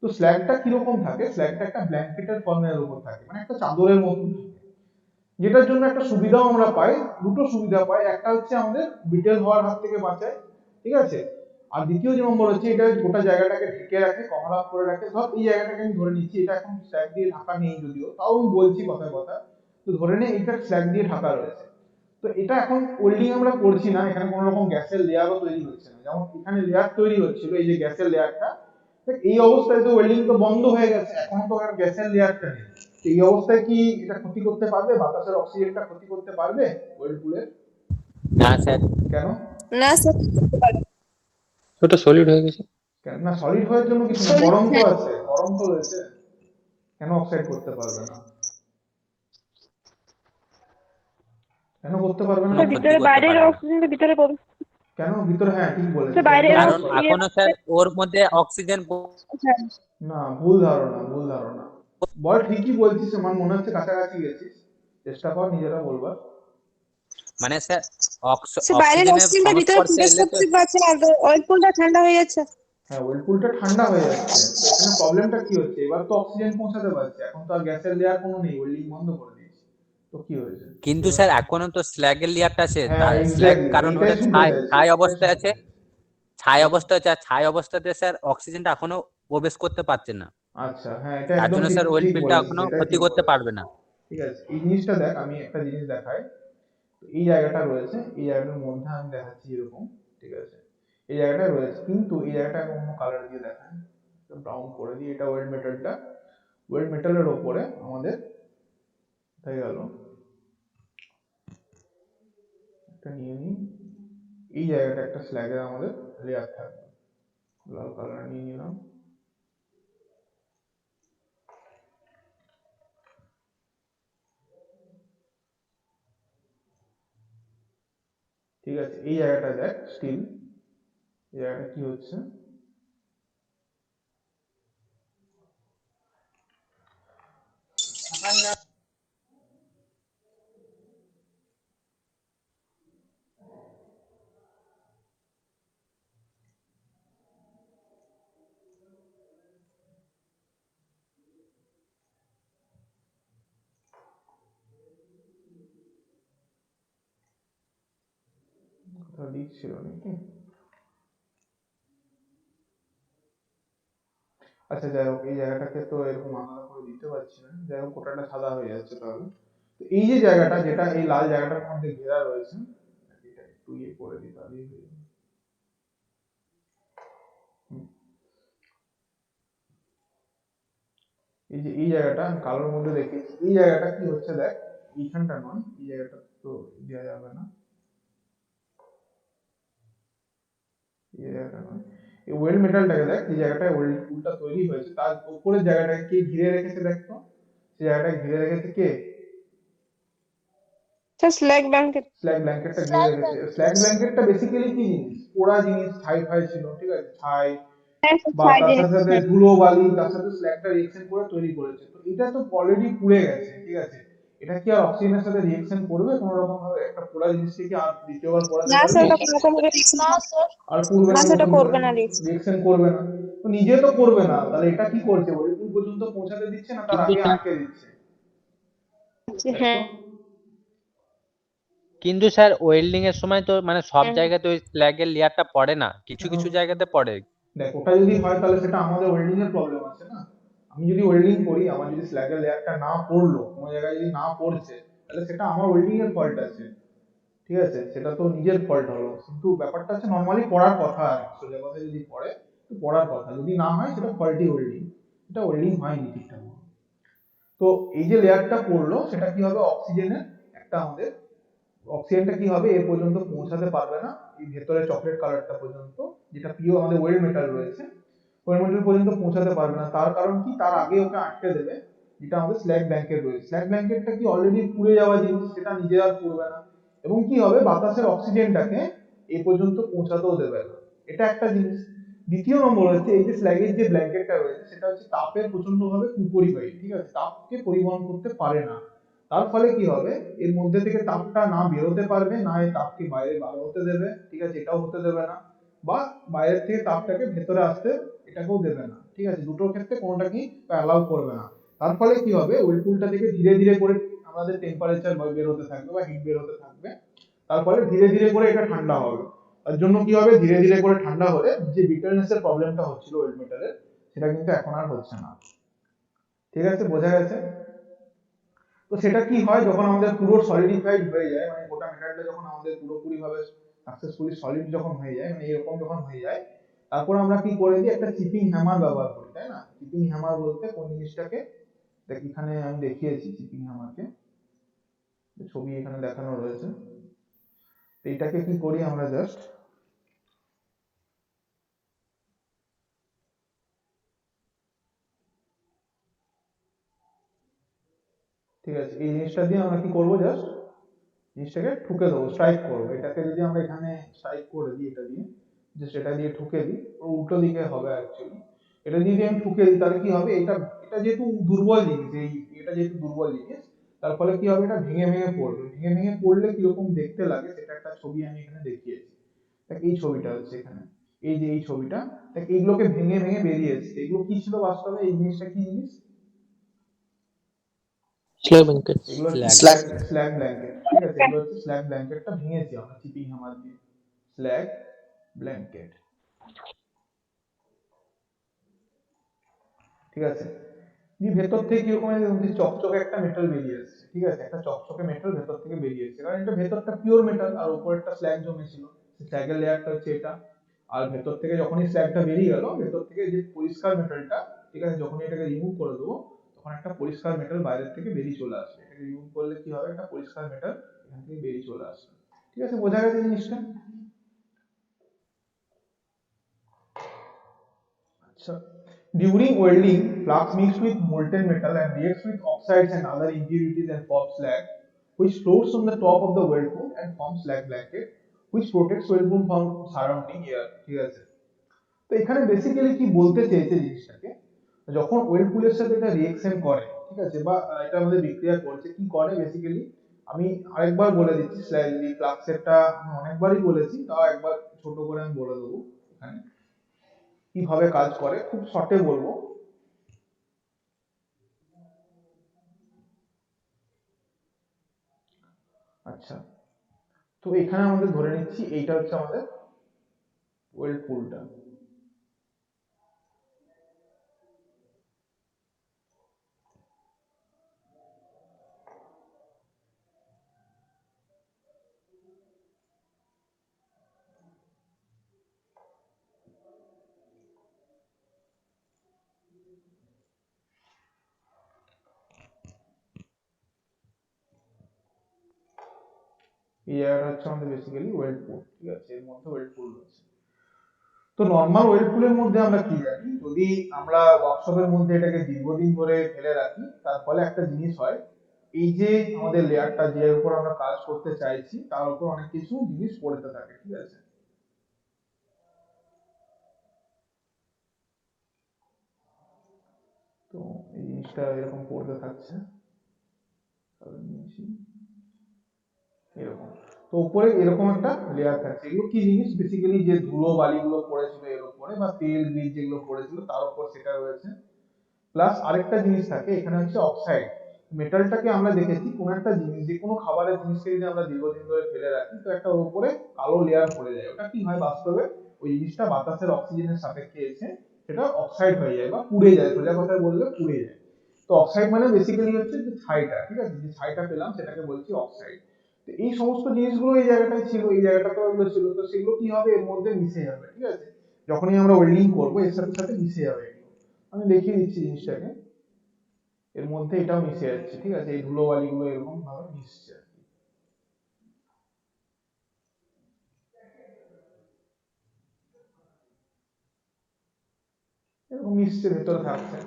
Speaker 1: তো স্ল্যাগটা কিরকম থাকে, স্ল্যাগটা একটা ব্ল্যাঙ্কেটের ফর্মের উপর থাকে, মানে একটা চাদরের মতন থাকে, যেটার জন্য একটা সুবিধাও আমরা পাই, দুটো সুবিধা পাই, একটা হচ্ছে আমাদের বিটেল হওয়ার হাত থেকে বাঁচায়, ঠিক আছে, আর দ্বিতীয় যে নম্বর হচ্ছে এটা গোটা জায়গাটাকে ঢেকে রাখে, কভার আপ করে রাখে। ধর এই জায়গাটাকে আমি ধরে নিচ্ছি, এটা এখন স্ল্যাগ দিয়ে ঢাকা নেই যদিও, তাও আমি বলছি কথায় কথা, তো ধরে নে এটা স্ল্যাগ দিয়ে ঢাকা রয়েছে। তো এটা এখন ওয়েল্ডিং আমরা করছি না, এখানে কোনো রকম গ্যাসের লেয়ারও তৈরি হচ্ছে না, যেমন এখানে লেয়ার তৈরি হচ্ছিল, এই যে গ্যাসের লেয়ারটা, এই অবস্থায় তো ওয়েল্ডিং তো বন্ধ হয়ে গেছে, এখন তো আর গ্যাসের লেয়ারটা নেই। এই অবস্থায় কি এটা ক্ষতি করতে পারবে, বাতাসের অক্সিজেনটা ক্ষতি করতে পারবে ওয়েলপুলের?
Speaker 5: না স্যার।
Speaker 1: কেন?
Speaker 3: না স্যার।
Speaker 4: ওটা সলিড হয়ে গেছে।
Speaker 1: কেন না, সলিড হওয়ার জন্য কিছু না, গরম তো আছে, গরম তো রয়েছে, কেন অক্সাইড করতে পারবে না? কেন করতে পারবে না?
Speaker 5: কোনো ক্ষতি
Speaker 3: ভিতরে
Speaker 5: করতে
Speaker 3: বাইরের
Speaker 5: পারবে না।
Speaker 3: অক্সিজেনটা ভিতরে প্রবেশ।
Speaker 1: কেন ভিতরে, হ্যাঁ ঠিক বলেছো,
Speaker 3: স্যার বাইরে
Speaker 5: কারণ এখনো স্যার ওর মধ্যে অক্সিজেন
Speaker 1: না ভুল ধারণা, ভুল ধারণা, বল ঠিকই বলছিস, আমার মনে হচ্ছে কাছাকাছি গেছিস, চেষ্টা কর নিজেরা বলবার।
Speaker 5: মানে স্যার
Speaker 3: সে বাইরের
Speaker 5: অক্সিজেনের
Speaker 3: অক্সিজেনটা ভিতরে
Speaker 5: সংস্পর্শে
Speaker 3: প্রবেশ
Speaker 5: এলে তো
Speaker 3: করতে পারছে আর অয়েল পুলটা ঠান্ডা হয়ে যাচ্ছে।
Speaker 1: হ্যাঁ, ওয়েলপুলটা ঠান্ডা হয়ে যাচ্ছে। তো এখানে প্রবলেমটা কি হচ্ছে, এবার তো অক্সিজেন পৌঁছাতে পারছে, এখন তো আর গ্যাসের লেয়ার কোনো নেই, ওয়েল্ডিং বন্ধ করে দিয়েছে। তো কি হয়েছে
Speaker 5: কিন্তু
Speaker 1: এবার?
Speaker 5: স্যার এখনো তো স্ল্যাগের লেয়ারটা আছে,
Speaker 1: হ্যাঁ,
Speaker 5: স্ল্যাগ
Speaker 1: এক্স্যাক্টলি,
Speaker 5: কারণ
Speaker 1: এটাই
Speaker 5: ওটা
Speaker 1: শুনতে
Speaker 5: ছাই
Speaker 1: চাইছি,
Speaker 5: ছাই
Speaker 1: এটাই
Speaker 5: অবস্থায়
Speaker 1: শুনতে
Speaker 5: আছে,
Speaker 1: চাইছি।
Speaker 5: ছাই
Speaker 1: এ-
Speaker 5: অবস্থায় আছে, আর ছাই অবস্থাতে স্যার অক্সিজেনটা এখনো প্রবেশ করতে পারছে না,
Speaker 1: আচ্ছা, হ্যাঁ, এটা
Speaker 5: তার
Speaker 1: একদম
Speaker 5: জন্য
Speaker 1: ঠিক
Speaker 5: স্যার ওয়েল
Speaker 1: ঠিক
Speaker 5: ফিলটা
Speaker 1: বলেছিস,
Speaker 5: এখনো
Speaker 1: এটাই
Speaker 5: ক্ষতি
Speaker 1: ঠিক
Speaker 5: করতে
Speaker 1: বলেছিস।
Speaker 5: পারবে না।
Speaker 1: ঠিক আছে, এই জিনিসটা দেখ, আমি একটা জিনিস দেখাই। তো এই জায়গাটা রয়েছে, এই জায়গাটার মধ্যে আমি দেখাচ্ছি এরকম, ঠিক আছে, এই জায়গাটা রয়েছে, কিন্তু এই জায়গাটা আমি অন্য কালার দিয়ে দেখাই, ব্রাউন করে দিই। এটা ওয়েল্ড মেটালটা, ওয়েল্ড মেটালের ওপরে আমাদের হয়ে গেল, একটা নিয়ে নিই, এই জায়গাটা একটা স্ল্যাগের আমাদের লেয়ার থাকবে, লাল কালার নিয়ে নিলাম। ঠিক আছে, এই জায়গাটা দেখ স্টিল, এই জায়গাটা কি হচ্ছে, কোথাও লিক ছিল নাকি? আচ্ছা, যাই হোক, এই জায়গাটাকে তো এরকম আলাদা করে দিতে পারছি না, যাই হোক ওটাটা সাদা হয়ে যাচ্ছে তাহলে। তো এই যে জায়গাটা, যেটা এই লাল জায়গাটার মধ্যে ঘেরা রয়েছে, এটা একটু ইয়ে করে দিই তাহলেই হয়ে যাবে। হুম। এই যে এই জায়গাটা আমি কালোর মধ্যে রেখেছি, এই জায়গাটা কি হচ্ছে দেখ, এইখানটা নয়, এই জায়গাটা তো দেওয়া যাবে না, এই জায়গাটা নয়, এই ওয়েল্ড মেটালটাকে দেখ, যে জায়গাটায় ওয়েল্ড পুলটা তৈরি হয়েছে তার উপরের জায়গাটাকে কে ঘিরে রেখেছে দেখ তো, সেই জায়গাটাকে ঘিরে রেখেছে কে?
Speaker 3: Sir slag blanket.
Speaker 1: স্ল্যাগ ব্ল্যাঙ্কেটটা ঘিরে রেখেছে। স্ল্যাগ ব্ল্যাঙ্কেটটা বেসিক্যালি কি জিনিস, পোড়া জিনিস, ছাই ফাই ছিল, ঠিক আছে, ছাই
Speaker 3: হ্যাঁ স্যার
Speaker 1: বা
Speaker 3: ছাই
Speaker 1: তার
Speaker 3: জিনিস।
Speaker 1: সাথে সাথে ধুলো বালি, তার সাথে স্ল্যাগটা রিয়েকশন করে তৈরি করেছে। তো এটা তো অলরেডি পুড়ে গেছে, ঠিক আছে, এটা কি আর অক্সিজেনের সাথে রিয়েকশন করবে কোনো রকম ভাবে? একটা পোড়া জিনিসকে কি আর দ্বিতীয়বার পোড়াতে
Speaker 3: না স্যার
Speaker 1: পারবি?
Speaker 3: ওটা কোনো রকম
Speaker 1: আর পুড়বে
Speaker 3: না
Speaker 1: না
Speaker 3: সেটা
Speaker 1: নতুন করে,
Speaker 3: করবে না রিস্ক।
Speaker 1: রিয়েকশন করবে না। তো নিজে তো করবে না, তাহলে এটা কি করছে, ওই পর্যন্ত পৌঁছাতে দিচ্ছে না, তার
Speaker 4: কিন্তু
Speaker 1: আগে
Speaker 4: স্যার
Speaker 1: আটকে দিচ্ছে, দেখ তো।
Speaker 3: হ্যাঁ
Speaker 5: কিন্তু স্যার ওয়েল্ডিং এর সময় তো মানে সব
Speaker 3: হ্যাঁ
Speaker 5: জায়গাতে ওই স্ল্যাগের লেয়ারটা পড়ে না, কিছু
Speaker 1: এখন
Speaker 5: কিছু জায়গাতে পড়ে।
Speaker 1: দেখ, ওটা যদি হয় তাহলে সেটা আমাদের ওয়েল্ডিং এর প্রবলেম আছে না। আমি যদি ওয়েল্ডিং করি, আমার যদি স্ল্যাগের লেয়ারটা না পড়লো, কোনো জায়গায় যদি না পড়ছে, তাহলে সেটা আমার ওয়েল্ডিং এর ফল্ট আছে, ঠিক আছে, সেটা তো নিজের ফল্ট হলো। কিন্তু ব্যাপারটা হচ্ছে নর্মালি পড়ার কথা, আর সোজা কথা যদি পড়ে তো পড়ার কথা, যদি না হয় সেটা ফল্টি ওয়েল্ডিং, এটা ওয়েল্ডিং হয়নি ঠিকঠাক মতো। তো এই যে লেয়ারটা পড়লো, সেটা কি হবে, অক্সিজেনের একটা আমাদের, অক্সিজেনটা কি হবে এর পর্যন্ত পৌঁছাতে পারবে না, এই ভেতরে চকলেট কালারটা পর্যন্ত, যেটা প্রিয় আমাদের ওয়েল্ড মেটাল রয়েছে, ওয়েল্ড মেটাল পর্যন্ত পৌঁছাতে পারবে না। তার কারণ কি, তার আগে ওকে আটকে দেবে, যেটা আমাদের স্ল্যাগ ব্ল্যাঙ্কেট রয়েছে। স্ল্যাগ ব্ল্যাঙ্কেটটা কি অলরেডি পুড়ে যাওয়া জিনিস, সেটা নিজে আর পুড়বে না, এবং কি হবে, বাতাসের অক্সিজেনটাকে এই পর্যন্ত পৌঁছাতেও দেবে না, এটা একটা জিনিস। দ্বিতীয় নম্বর হচ্ছে, এই যে স্ল্যাগের যে ব্ল্যাঙ্কেটটা রয়েছে, সেটা হচ্ছে তাপের প্রচন্ড ভাবে কুপরিবাহী, ঠিক আছে, তাপকে পরিবহন করতে পারে না। তার ফলে কি হবে, এর মধ্যে থেকে তাপটা না বেরোতে পারবে, না এই তাপকে বাইরে বার হতে দেবে, ঠিক আছে, এটাও হতে দেবে না, বা বাইরের থেকে তাপটাকে ভেতরে আসতে এটাকেও দেবে না, ঠিক আছে, দুটোর ক্ষেত্রে কোনোটাকেই অ্যালাউ করবে না। তার ফলে কি হবে, ওয়েলপুলটা থেকে ধীরে ধীরে করে আমাদের টেম্পারেচার বের হতে থাকবে বা হিট বের হতে থাকবে, তার ফলে ধীরে ধীরে করে এটা ঠান্ডা হবে। তার জন্য কি হবে, ধীরে ধীরে করে ঠান্ডা হলে যে বিটারনেস এর প্রবলেমটা হচ্ছিল ওয়েল্ড মেটালের, সেটা কিন্তু এখন আর হচ্ছে না। ঠিক আছে, বোঝা গেছে? তো সেটা কি হয়, যখন আমাদের পুরো সলিডিফাইড হয়ে যায়, মানে গোটা মেটালটা যখন আমাদের পুরোপুরি ভাবে সাকসেসফুলি সলিড যখন হয়ে যায়, মানে এরকম যখন হয়ে যায়, তারপর আমরা কি করে দিই, একটা চিপিং হ্যামার ব্যবহার করি, তাই না? চিপিং হ্যামার বলতে কোন জিনিসটাকে, দেখ এখানে আমি দেখিয়েছি চিপিং হ্যামারকে, ছবি এখানে দেখানো রয়েছে। তো এটাকে কি করি আমরা, জাস্ট ঠিক আছে, এই জিনিসটা দিয়ে আমরা কি করবো, জাস্ট জিনিসটাকে ঠুকে দেবো, স্ট্রাইক করবো। এটাকে যদি আমরা এখানে স্ট্রাইক করে দিই, এটা দিয়ে, যে সেটা দিয়ে ঠুকে দিই, ওর উল্টো দিকে হবে অ্যাকচুয়ালি। এটা দিয়ে যদি আমি ঠুকে দিই, তাহলে কি হবে, এটা এটা যেহেতু দুর্বল জিনিস, এই এটা যেহেতু দুর্বল জিনিস, তার ফলে কি হবে, এটা ভেঙে ভেঙে পড়বে। ভেঙে ভেঙে পড়লে কিরকম দেখতে লাগে সেটা একটা ছবি আমি এখানে দেখিয়েছি। দেখ এই ছবিটা হচ্ছে এখানে, এই যে এই ছবিটা, দেখ এইগুলোকে ভেঙে ভেঙে বেরিয়ে এসছে। এগুলো কি ছিল বাস্তবে, এই জিনিসটা কি জিনিস?
Speaker 4: Slab blanket.
Speaker 1: এগুলো হচ্ছে
Speaker 5: স্ল্যাগ
Speaker 1: স্ল্যাগ ব্ল্যাঙ্কেট, ঠিক আছে? এগুলো হচ্ছে স্ল্যাগ ব্ল্যাঙ্কেটটা ভেঙেছি আমরা চিপিং হামার দিয়ে, স্ল্যাগ ব্ল্যাঙ্কেট, ঠিক আছে? দিয়ে ভেতর থেকে কিরকম চকচকে একটা মেটাল বেরিয়ে এসছে, ঠিক আছে? একটা চকচকে মেটাল ভেতর থেকে বেরিয়ে এসছে, কারণ এটা ভেতরটা পিওর মেটাল আর উপরেরটা স্ল্যাগ জমেছিল। স্ল্যাগের লেয়ারটা হচ্ছে এটা। আর ভেতর থেকে যখনই স্ল্যাগটা বেরিয়ে গেল, ভেতর থেকে যে পরিষ্কার মেটালটা, ঠিক আছে, যখনই এটাকে রিমুভ করে দেবো তখন একটা পরিষ্কার মেটাল বাইরের থেকে বেরিয়ে চলে আসবে। এটাকে রিমুভ করলে কি হবে, একটা পরিষ্কার মেটাল এখান থেকে বেরিয়ে চলে আসবে, ঠিক আছে? বোঝা গেছে জিনিসটা? আচ্ছা, during welding, flux mixed with molten metal and reacts with oxides and other impurities and forms slag, which floats on the top of the weld pool and forms slag blanket, which protects weld pool from surrounding air, ঠিক আছে? তো এখানে basically কি বলতে চেয়েছে জিনিসটাকে, যখন well পুলের সাথে এটা রিঅ্যাকশন করে, ঠিক আছে, বা এটা আমাদের বিক্রিয়া করছে, কি করে বেসিক্যালি আমি আরেকবার বলে দিচ্ছি। স্লাইডলি ফ্লাক্সেরটা আমি অনেকবারই বলেছি, তাও একবার ছোট করে আমি বলে দেবো এখানে কিভাবে কাজ করে, খুব শর্টে বলবো। আচ্ছা, তো এখানে আমাদের ধরে নিচ্ছি এইটা হচ্ছে আমাদের ওয়েল পুলটা। এই জায়গাটা হচ্ছে আমাদের বেসিক্যালি ওয়েল পুল, ঠিক আছে? এর মধ্যে ওয়েল পুল রয়েছে। তো নর্মাল ওয়েল পুলের মধ্যে আমরা কি জানি, যদি আমরা ওয়ার্কশপের মধ্যে এটাকে দীর্ঘদিন ধরে ফেলে রাখি, তার ফলে একটা জিনিস হয়, এই যে আমাদের লেয়ারটা যে উপর আমরা কাজ করতে চাইছি তার উপর অনেক কিছু জিনিস পড়তে থাকে, ঠিক আছে? তো এই জিনিসটা এরকম পড়তে থাকছে, এরকম। তো উপরে এরকম একটা লেয়ার থাকছে। এগুলো কি জিনিস, বেসিক্যালি যে ধুলো বালিগুলো পড়েছিল এর উপরে, বা তেল বীজ যেগুলো পড়েছিল তার উপর সেটা রয়েছে। প্লাস আরেকটা জিনিস থাকে এখানে হচ্ছে অক্সাইড। মেটালটাকে আমরা দেখেছি কোন একটা জিনিস, যে কোনো খাবারের জিনিসকে যদি আমরা দীর্ঘদিন ধরে ফেলে রাখি তো একটা ওর উপরে কালো লেয়ার পড়ে যায়। ওটা কি হয় বাস্তবে, ওই জিনিসটা বাতাসের অক্সিজেনের সাপেক্ষে এসে সেটা অক্সাইড হয়ে যায় বা পুড়ে যায়, সোজা কথায় বললে পুড়ে যায়। তো অক্সাইড মানে বেসিক্যালি হচ্ছে যে ছাইটা, ঠিক আছে? যে ছাইটা পেলাম সেটাকে বলছি অক্সাইড। তো এই সমস্ত জিনিসগুলো এই জায়গাটায় ছিল, এই জায়গাটাতেও এগুলো ছিল। তো সেগুলো কি হবে, এর মধ্যে মিশে যাবে, ঠিক আছে? যখনই আমরা ওয়েল্ডিং করবো এর সাথে সাথে মিশে যাবে এগুলো। আমি দেখিয়ে দিচ্ছি জিনিসটাকে, এর মধ্যে এটাও মিশে যাচ্ছে, ঠিক আছে? এই ধুলো বালিগুলো এরকম ভাবে মিশছে, এরকম মিশছে, ভেতরে থাকছে।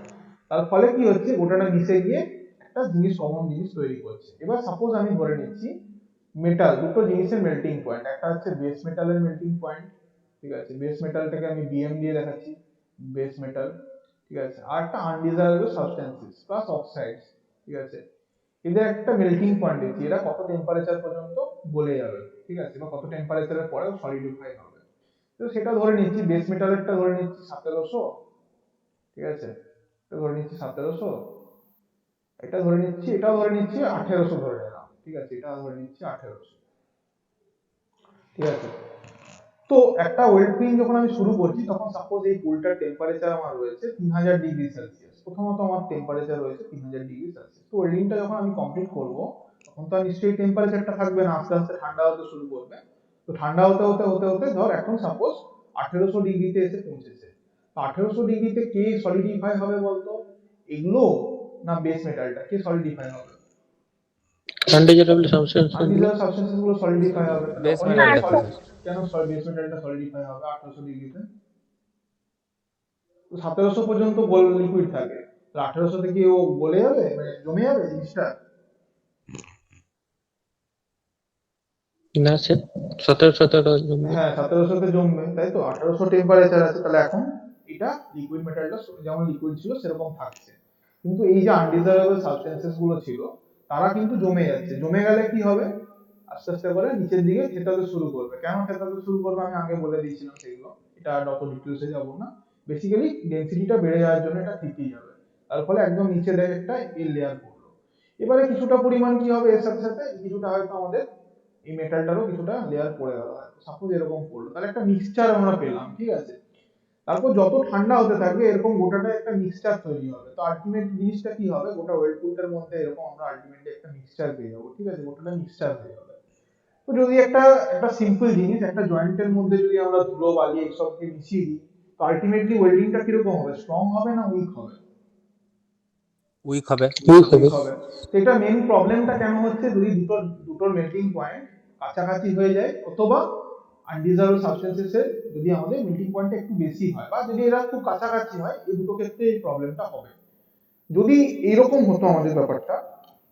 Speaker 1: তার ফলে কি হচ্ছে, গোটাটা মিশে গিয়ে একটা জিনিস, কমন জিনিস তৈরি করছে। এবার সাপোজ আমি ধরে নিচ্ছি মেটাল, দুটো জিনিসের মেল্টিং পয়েন্ট, একটা হচ্ছে বেস মেটালের মেল্টিং পয়েন্ট, ঠিক আছে? বেস মেটালটাকে আমি বিএম দিয়ে দেখাচ্ছি, বেস মেটাল, ঠিক আছে? আর একটা আনডিজায়ারেবল সাবস্টেন্সেস প্লাস অক্সাইডস, ঠিক আছে? এদের একটা মেল্টিং পয়েন্ট দিচ্ছি, এরা কত টেম্পারেচার পর্যন্ত গলে যাবে, ঠিক আছে? বা কত টেম্পারেচারের পরে সলিডিফাই হবে। তো সেটা ধরে নিচ্ছি, বেস মেটালেরটা ধরে নিচ্ছি 1700, ঠিক আছে? এটা ধরে নিচ্ছি 1700, এটা ধরে নিচ্ছি, এটাও ধরে নিচ্ছি 1800 ধরে নিলাম, ঠিক আছে? এটা ধরে নিচ্ছি 1800, ঠিক আছে? তো একটা ওয়েল্ড পিন যখন আমি শুরু করছি তখন সাপোজ এই পুলটার টেম্পারেচার আমার রয়েছে 3000 ডিগ্রি সেলসিয়াস। প্রথমত আমার টেম্পারেচার রয়েছে 3000 ডিগ্রি সেলসিয়াস। তো ওয়েল্ডিংটা যখন আমি কমপ্লিট করব তখন তো আর নিশ্চয়ই টেম্পারেচারটা থাকবে না, আস্তে আস্তে ঠান্ডা হতে শুরু করবে। তো ঠান্ডা হতে হতে হতে হতে ধর এখন সাপোজ 1800 ডিগ্রিতে এসে পৌঁছেছে। তো 1800 ডিগ্রিতে কে সলিডিফাই হবে বলতো, এগুলো না বেস মেটালটা, কে সলিডিফাই হবে?
Speaker 4: আনডিজারেবল সাবস্টেন্স গুলো।
Speaker 1: আনডিজায়ার সাবস্টেন্সেস গুলো সলিডিফাই হবে।
Speaker 5: বেস
Speaker 1: যখনই
Speaker 5: মেটালটা
Speaker 1: একটা
Speaker 5: হবে।
Speaker 1: কেন বেস মেটালটা সলিডিফাই হবে 1800 ডিগ্রিতে? 1700 পর্যন্ত গোল লিকুইড থাকে, তো 1800 থেকে ও গলে যাবে, মানে জমে যাবে জিনিসটা?
Speaker 4: না স্যার, 1717 জমবে।
Speaker 1: হ্যাঁ 1700 তে জমবে, তাই তো? 1800 টেম্পারেচার আছে, তাহলে এখন এটা লিকুইড মেটালটা যেমন লিকুইড ছিল সেরকম থাকছে। কিন্তু এই যে আনডিজায়ারেবল সাবস্টেন্সেস গুলো ছিল তারা কিন্তু জমে যাচ্ছে, জমে গেলে কি হবে, আস্তে আস্তে করে নিচের দিকে থেতাতে শুরু করবে। কেন থেতাতে শুরু করবে আমি আগে বলে দিয়েছিলাম সেগুলো, এটা অত ডিটেলসে যাবো না। বেসিক্যালি ডেনসিটিটা বেড়ে যাওয়ার জন্য এটা থেকেই যাবে, তার ফলে একদম নিচে দেয় একটা এর লেয়ার পড়লো। এবারে কিছুটা পরিমাণ কি হবে এর সাথে সাথে কিছুটা হয়তো আমাদের এই মেটালটারও কিছুটা লেয়ার পড়ে গেল, সাপোজ এরকম পড়লো, তাহলে একটা মিক্সচার আমরা পেলাম, ঠিক আছে। তারপর যত ঠান্ডা হতে থাকবে এরকম গোটাটা একটা মিক্সচার তৈরি হবে। তো আলটিমেট জিনিসটা কি হবে, গোটা ওয়েলপুলটার মধ্যে এরকম আমরা আলটিমেটলি একটা মিক্সচার পেয়ে যাবো, ঠিক আছে, গোটাটা মিক্সচার হয়ে যাবে। তো যদি একটা একটা সিম্পল জিনিস, একটা জয়েন্টের মধ্যে যদি আমরা ধুলো বালি এইসবকে মিশিয়ে দিই, তো আলটিমেটলি ওয়েল্ডিংটা কিরকম হবে, স্ট্রং হবে না উইক হবে?
Speaker 5: উইক হবে।
Speaker 4: উইক হবে।
Speaker 1: উইক হবে। তো এটা মেইন প্রবলেমটা কেন হচ্ছে, যদি দুটোর মেল্টিং পয়েন্ট কাছাকাছি হয়ে যায় অথবা আনডিজার্ভ সাবস্টেন্সেসের যদি আমাদের মেল্টিং পয়েন্টটা একটু বেশি হয়, বা যদি এরা খুব কাছাকাছি হয়, এই দুটো ক্ষেত্রে এই প্রবলেমটা হবে। যদি এইরকম হতো আমাদের ব্যাপারটা,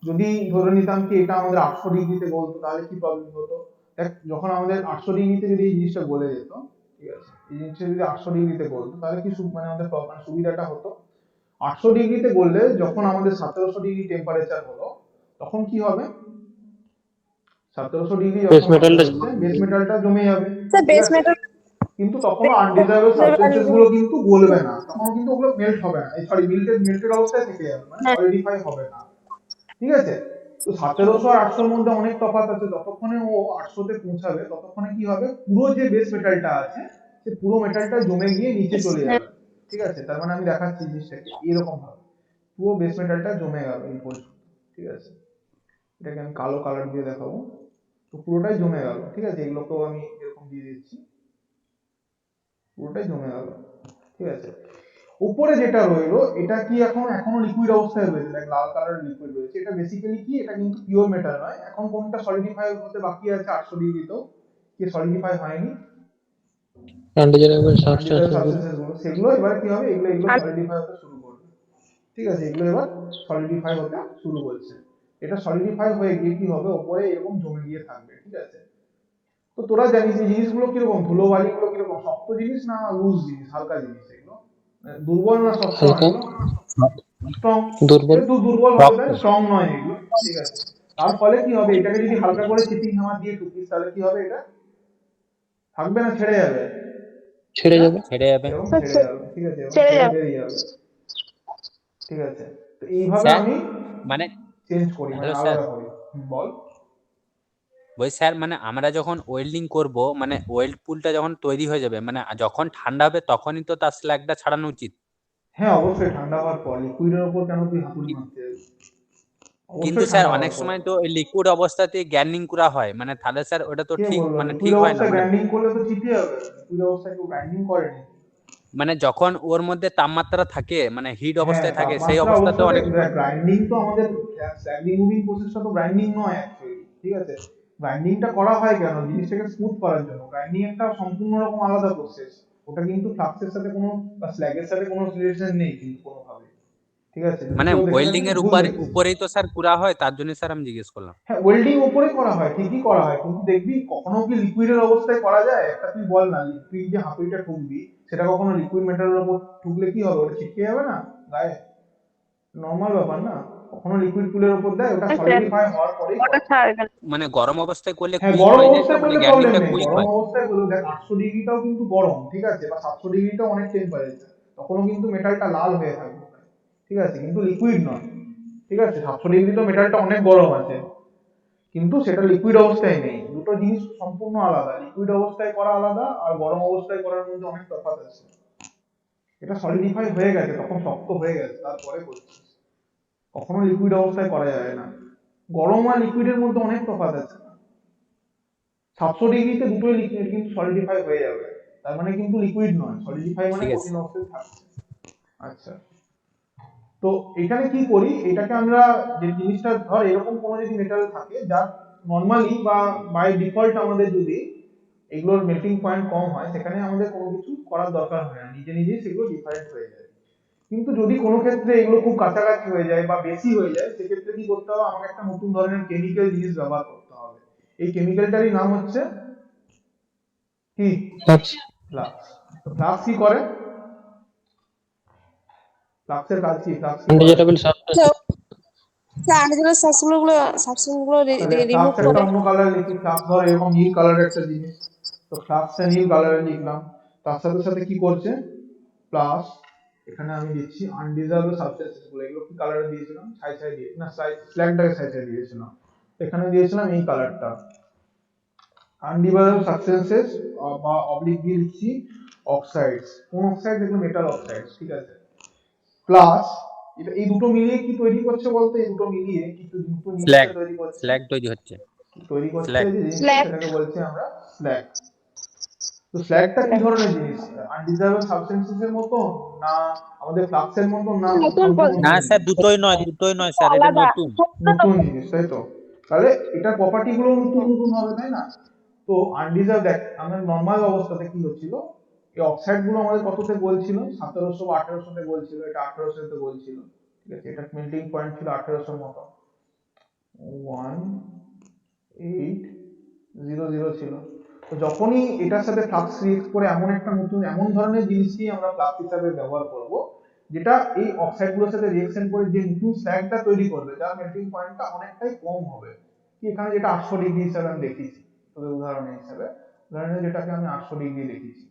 Speaker 1: যদি ধরে নিতাম কি এটা আমাদের 800 ডিগ্রিতে গলতো, তাহলে কি প্রবলেম হতো, দেখ যখন আমাদের 800 ডিগ্রিতে যদি এই জিনিসটা গলে যেত, ঠিক আছে, এই জিনিসটা যদি 800 ডিগ্রিতে গলতো তাহলে কি মানে আমাদের মানে সুবিধাটা হতো, 800 ডিগ্রিতে গললে যখন আমাদের 1700 ডিগ্রি টেম্পারেচার হলো, তখন কি হবে, 1700 ডিগ্রি
Speaker 4: বেস
Speaker 1: যখন
Speaker 4: মেটালটা
Speaker 1: বেস মেটালটা জমে যাবে,
Speaker 3: স্যার
Speaker 1: ঠিক
Speaker 3: বেস
Speaker 1: আছে।
Speaker 3: মেটাল
Speaker 1: কিন্তু তখন আনডিজারেবল সাবস্টেন্সেস গুলো কিন্তু গলবে না, তখন কিন্তু ওগুলো মেল্ট হবে না, সরি মেল্টেড অবস্থায় থেকে যাবে, মানে সলিডিফাই হবে না, ঠিক আছে। তো 1700 আর 800 এর মধ্যে অনেক তফাৎ আছে, যতক্ষণে ও 800 তে পৌঁছাবে ততক্ষণে কি হবে, পুরো যে বেস মেটালটা আছে সে পুরো মেটালটা জমে গিয়ে নিচে চলে যাবে, ঠিক আছে। তার মানে আমি দেখাচ্ছি জিনিসটাকে এরকম ভাবে, পুরো বেস মেটালটা জমে গেল এই পর্যন্ত, ঠিক আছে। এটাকে আমি কালো কালার দিয়ে দেখাবো, তো পুরোটাই জমে গেল, ঠিক আছে। এগুলোকেও আমি এরকম দিয়ে দিচ্ছি, পুরোটাই জমে গেল, ঠিক আছে। উপরে যেটা রইলো এটা কি এখনো লিকুইড অবস্থায় রয়েছে, দেখ লাল কালারের লিকুইড রয়েছে, এটা বেসিক্যালি কি, এটা কিন্তু পিওর মেটাল নয়, এখন কোনটা সলিডিফাই হতে বাকি আছে 800 ডিগ্রিতেও, কি সলিডিফাই হয়নি,
Speaker 4: আনডিজারেবল
Speaker 1: আনডিজার্ভ
Speaker 4: সাবস্টেন্সেস গুলো
Speaker 1: সাবস্টেন্সেস গুলো, সেগুলো এবার কি হবে, এগুলো সলিডিফাই হতে শুরু করবে, ঠিক আছে। এগুলো এবার সলিডিফাই হতে শুরু করছে, এটা সলিডিফাই হয়ে গিয়ে কি হবে, উপরে এরকম জমে গিয়ে থাকবে, ঠিক আছে। তো তোরা জানিস এই জিনিসগুলো কিরকম, ধুলো বালি গুলো কিরকম, শক্ত জিনিস না লুজ জিনিস, হালকা জিনিস এগুলো, দুর্বল না শক্ত নয়
Speaker 4: হালকা
Speaker 1: এগুলো, স্ট্রং,
Speaker 4: দুর্বল।
Speaker 1: একটু দুর্বল হতে পারে, স্ট্রং নয় এগুলো, ঠিক আছে। তার ফলে কি হবে, এটাকে যদি হালকা করে চিপিং হামার দিয়ে টুকিস তাহলে কি হবে, এটা থাকবে না ছেড়ে যাবে,
Speaker 4: ছেড়ে
Speaker 1: এটা
Speaker 4: যাবে।
Speaker 5: ছেড়ে যাবে।
Speaker 1: এরকম ছেড়ে যাবে, ঠিক আছে, এরকম
Speaker 3: ছেড়ে
Speaker 1: ছেড়ে
Speaker 3: যাবে।
Speaker 1: বেরিয়ে যাবে, ঠিক আছে। তো এইভাবে
Speaker 5: স্যার
Speaker 1: আমি
Speaker 5: মানে
Speaker 1: চেঞ্জ করি, মানে
Speaker 5: হ্যালো স্যার,
Speaker 1: আলাদা করি। বল।
Speaker 5: বলছি স্যার মানে আমরা যখন ওয়েল্ডিং করব, মানে ওয়েল্ড পুলটা যখন তৈরি হয়ে যাবে, মানে যখন ঠান্ডা হবে তখনই তো তার স্ল্যাগটা ছাড়ানো উচিত।
Speaker 1: হ্যাঁ অবশ্যই ঠান্ডা হওয়ার পর, লিকুইডের উপর কেন তুই হাতুড়ি
Speaker 5: কি-
Speaker 1: মারতে যাবি,
Speaker 5: কিন্তু
Speaker 1: অবশ্যই
Speaker 5: স্যার
Speaker 1: ঠান্ডা হওয়ার
Speaker 5: অনেক
Speaker 1: পর।
Speaker 5: সময় তো লিকুইড অবস্থাতে গ্যার্নিং করা হয়, মানে তাহলে স্যার ওটা তো
Speaker 1: কে
Speaker 5: ঠিক
Speaker 1: বললো
Speaker 5: মানে
Speaker 1: লিকুইড
Speaker 5: ঠিক হয় না,
Speaker 1: অবস্থায়
Speaker 5: মানে
Speaker 1: গ্রাইন্ডিং করলে তো চিপে যাবে, লিকুইড অবস্থায় কেউ গ্রাইন্ডিং করেনি।
Speaker 5: মানে যখন ওর মধ্যে তাপমাত্রা থাকে, মানে হিট
Speaker 1: হ্যাঁ
Speaker 5: অবস্থায় থাকে, সেই
Speaker 1: তাপমাত্রা
Speaker 5: অবস্থাতে
Speaker 1: অবস্থাতে
Speaker 5: অনেক সময়
Speaker 1: গ্রাইন্ডিং তো আমাদের স্ল্যাগ রিমুভিং প্রসেসটা তো গ্রাইন্ডিং নয় অ্যাকচুয়ালি, ঠিক আছে। গ্রাইন্ডিংটা করা হয় কেন, জিনিসটাকে স্মুথ করার জন্য, গ্রাইন্ডিং একটা সম্পূর্ণ রকম আলাদা প্রসেস, ওটা কিন্তু ফ্লাক্সের সাথে কোনো বা স্ল্যাগের সাথে কোনো রিলেশন নেই কিন্তু কোনোভাবে, ঠিক আছে। যদি
Speaker 5: মানে
Speaker 1: কেউ দেখে
Speaker 5: ওয়েল্ডিং
Speaker 1: থাকিস
Speaker 5: এর
Speaker 1: ভুল দেখছিস।
Speaker 5: উপরেই তো স্যার করা হয়, তার জন্য স্যার আমি জিজ্ঞেস করলাম।
Speaker 1: হ্যাঁ ওয়েল্ডিং উপরে করা হয়, ঠিকই করা হয়, কিন্তু দেখবি কখনো কি লিকুইডের অবস্থায় করা যায়, একটা তুই বল না, তুই যে হাতুড়িটা ঠুকবি সেটা কখনো লিকুইড মেটালের উপর ঠুকলে কি হবে, ওটা ছিটকে যাবে না গায়ে, নর্মাল ব্যাপার না। কখনো লিকুইড পুলের উপর দেয়, ওটা
Speaker 3: স্যার
Speaker 1: সলিডিফাই হওয়ার পরেই
Speaker 3: ওটা
Speaker 1: করে।
Speaker 3: ছাড়বে না।
Speaker 5: মানে গরম অবস্থায় করলে
Speaker 1: হ্যাঁ
Speaker 5: কুইক
Speaker 1: গরম
Speaker 5: হয়ে যায়, তো
Speaker 1: অবস্থায়
Speaker 5: মানে
Speaker 1: করলে প্রবলেম
Speaker 5: গ্যার্নিংটা
Speaker 1: নেই,
Speaker 5: কুইক
Speaker 1: গরম
Speaker 5: হয়।
Speaker 1: অবস্থায় করলে দেখ 800 ডিগ্রিটাও কিন্তু গরম, ঠিক আছে, বা 700 ডিগ্রিটাও অনেক টেম্পারেচার, তখনও কিন্তু মেটালটা লাল হয়ে থাকবে, ঠিক আছে, কিন্তু লিকুইড নয়, ঠিক আছে। 700 ডিগ্রি তো মেটালটা অনেক গরম আছে, কিন্তু সেটা লিকুইড অবস্থায় নেই, দুটো জিনিস সম্পূর্ণ আলাদা, লিকুইড অবস্থায় করা আলাদা আর গরম অবস্থায় করার মধ্যে অনেক তফাৎ আছে। এটা সলিডিফাই হয়ে গেছে, তখন শক্ত হয়ে গেছে, তারপরে করছিস, কখনো লিকুইড অবস্থায় করা যাবে না। গরম আর লিকুইডের মধ্যে অনেক তফাৎ আছে, 700 ডিগ্রিতে দুটোই লিকুইড কিন্তু সলিডিফাই হয়ে যাবে, তার মানে কিন্তু লিকুইড নয়, সলিডিফাই মানে
Speaker 5: ঠিক আছে।
Speaker 1: কঠিন অবস্থায় থাকছে। আচ্ছা, তো এখানে কি করি, এটাকে আমরা যে জিনিসটা ধর এরকম কোনো যদি মেটাল থাকে যা নর্মালি বা বাই ডিফল্ট আমাদের যদি এগুলোর মেল্টিং পয়েন্ট কম হয়, সেখানে আমাদের কোনো কিছু করার দরকার হয় না, নিজে নিজেই সেগুলো ডিফারেন্ট হয়ে যায়। কিন্তু যদি কোনো ক্ষেত্রে এগুলো খুব কাছাকাছি হয়ে যায় বা বেশি হয়ে যায়, সেক্ষেত্রে কি করতে হবে, আমাকে একটা নতুন ধরনের কেমিক্যাল জিনিস ব্যবহার করতে হবে। এই কেমিক্যালটারই নাম হচ্ছে কি, ফ্লাক্স। ফ্লাক্স কি করে, ফ্লাক্সের কাজ কি, ফ্লাক্স কি করে,
Speaker 4: আনডিজারেবল সাবস্টেন্স।
Speaker 3: স্যার আগের সাবস্টেন্সগুলো
Speaker 1: তাহলে
Speaker 3: রিমুভ
Speaker 1: ফ্লাক্স একটা
Speaker 3: করে
Speaker 1: অন্য কালারে লিখি, ফ্লাক্স ধর এরকম নীল কালারের একটা জিনিস, তো ফ্লাক্সটা নীল কালারে লিখলাম। তার সাথে সাথে কি করছে, প্লাস এখানে আমি দিচ্ছি আনডিজার্ভড সাবস্টেন্সেস গুলো, এগুলো কি কালারে দিয়েছিলাম, ছাই ছাই দিয়ে না, স্ল্যাগটাকে ছাই ছাই দিয়েছিলাম, এখানে দিয়েছিলাম এই কালারটা আনডিজার্ভড সাবস্টেন্সেস, বা অবলিক দিয়ে লিখছি অক্সাইডস। কোন অক্সাইড, যেগুলো মেটাল অক্সাইডস, ঠিক আছে। প্লাস এটা এই দুটো মিলিয়ে কি তৈরি করছে বলতে, এই দুটো মিলিয়ে কিন্তু দুটো
Speaker 5: স্ল্যাগ
Speaker 1: জিনিসটা তৈরি করছে,
Speaker 5: স্ল্যাগ তৈরি হচ্ছে।
Speaker 1: তৈরি করছে
Speaker 5: স্ল্যাগ
Speaker 1: যে জিনিসটা,
Speaker 3: স্ল্যাগ
Speaker 1: সেটাকে বলছি আমরা স্ল্যাগ। তো স্ল্যাগটা কি ধরনের জিনিস, আনডিজার্ভড সাবস্টেন্সেস এর মতো, না আমাদের ফ্লাক্সের মতো, না
Speaker 3: নতুন
Speaker 1: সম্পূর্ণ
Speaker 5: না
Speaker 1: অন্য
Speaker 5: স্যার,
Speaker 1: জিনিস?
Speaker 5: দুটোই নয় স্যার, এটা
Speaker 3: আলাদা
Speaker 5: নতুন।
Speaker 1: নতুন জিনিস, তাই তো। তাহলে এটার প্রপার্টি গুলো নতুন নতুন হবে, তাই না? তো আনডিজার্ভ, দেখ আমরা নর্মাল অবস্থাতে কি হচ্ছিল, এই অক্সাইড গুলো আমাদের কততে বলছিল, 1700 বা 1800 তে বলছিল, এটা 1800 তে বলছিল, ঠিক আছে। এটা মেল্টিং পয়েন্ট ছিল 1800 এর মতো, 1800 ছিল। তো যখনই এটার সাথে ফ্লাক্স রিয়েক্ট করে এমন একটা নতুন, এমন ধরনের জিনিসকেই আমরা ফ্লাক্স হিসাবে ব্যবহার করব, যেটা এই অক্সাইড গুলোর সাথে রিয়েকশন করে যে নতুন স্ল্যাগটা তৈরি করবে, যার মেল্টিং পয়েন্টটা অনেকটাই কম হবে। কি এখানে যেটা 800 ডিগ্রি হিসাবে আমি দেখিয়েছি, তবে উদাহরণ হিসাবে, উদাহরণে যেটাকে আমি 800 ডিগ্রি দেখিয়েছি,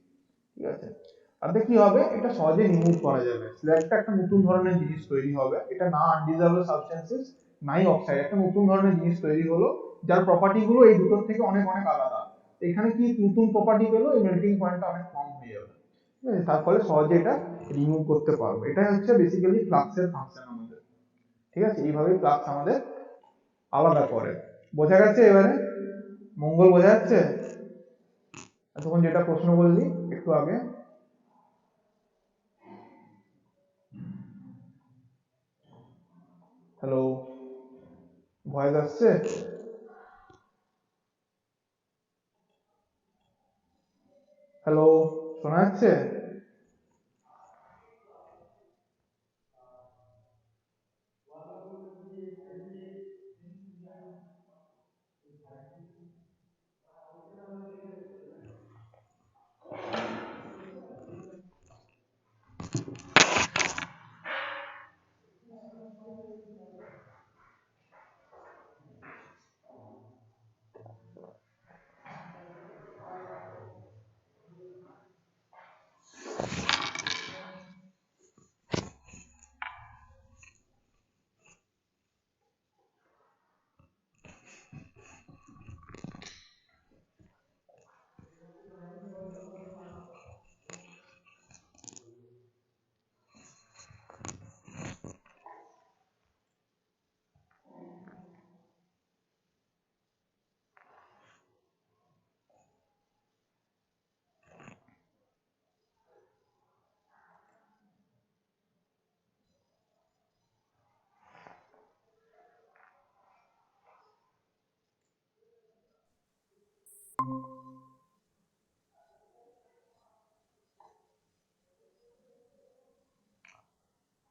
Speaker 1: ঠিক আছে। তাতে কি হবে, এটা সহজে রিমুভ করা যাবে, স্ল্যাগটা একটা নতুন ধরনের জিনিস তৈরি হবে, এটা না আনডিজার্ভড সাবস্টেন্সেস নাই অক্সাইড, একটা নতুন ধরনের জিনিস তৈরি হলো, যার প্রপার্টি গুলো এই দুটোর থেকে অনেক অনেক আলাদা। এখানে কি নতুন প্রপার্টি পেলো, এই মেল্টিং পয়েন্টটা অনেক কম হয়ে যাবে, ঠিক আছে। তার ফলে সহজে এটা রিমুভ করতে পারবো। এটাই হচ্ছে বেসিক্যালি ফ্লাক্সের ফাংশন আমাদের, ঠিক আছে। এইভাবেই ফ্লাক্স আমাদের আলাদা করে। বোঝা গেছে এবারে? মঙ্গল বোঝা যাচ্ছে? তখন যেটা প্রশ্ন বললি একটু আগে, হ্যালো, ভয়েস আসছে? হ্যালো, শোনা যাচ্ছে?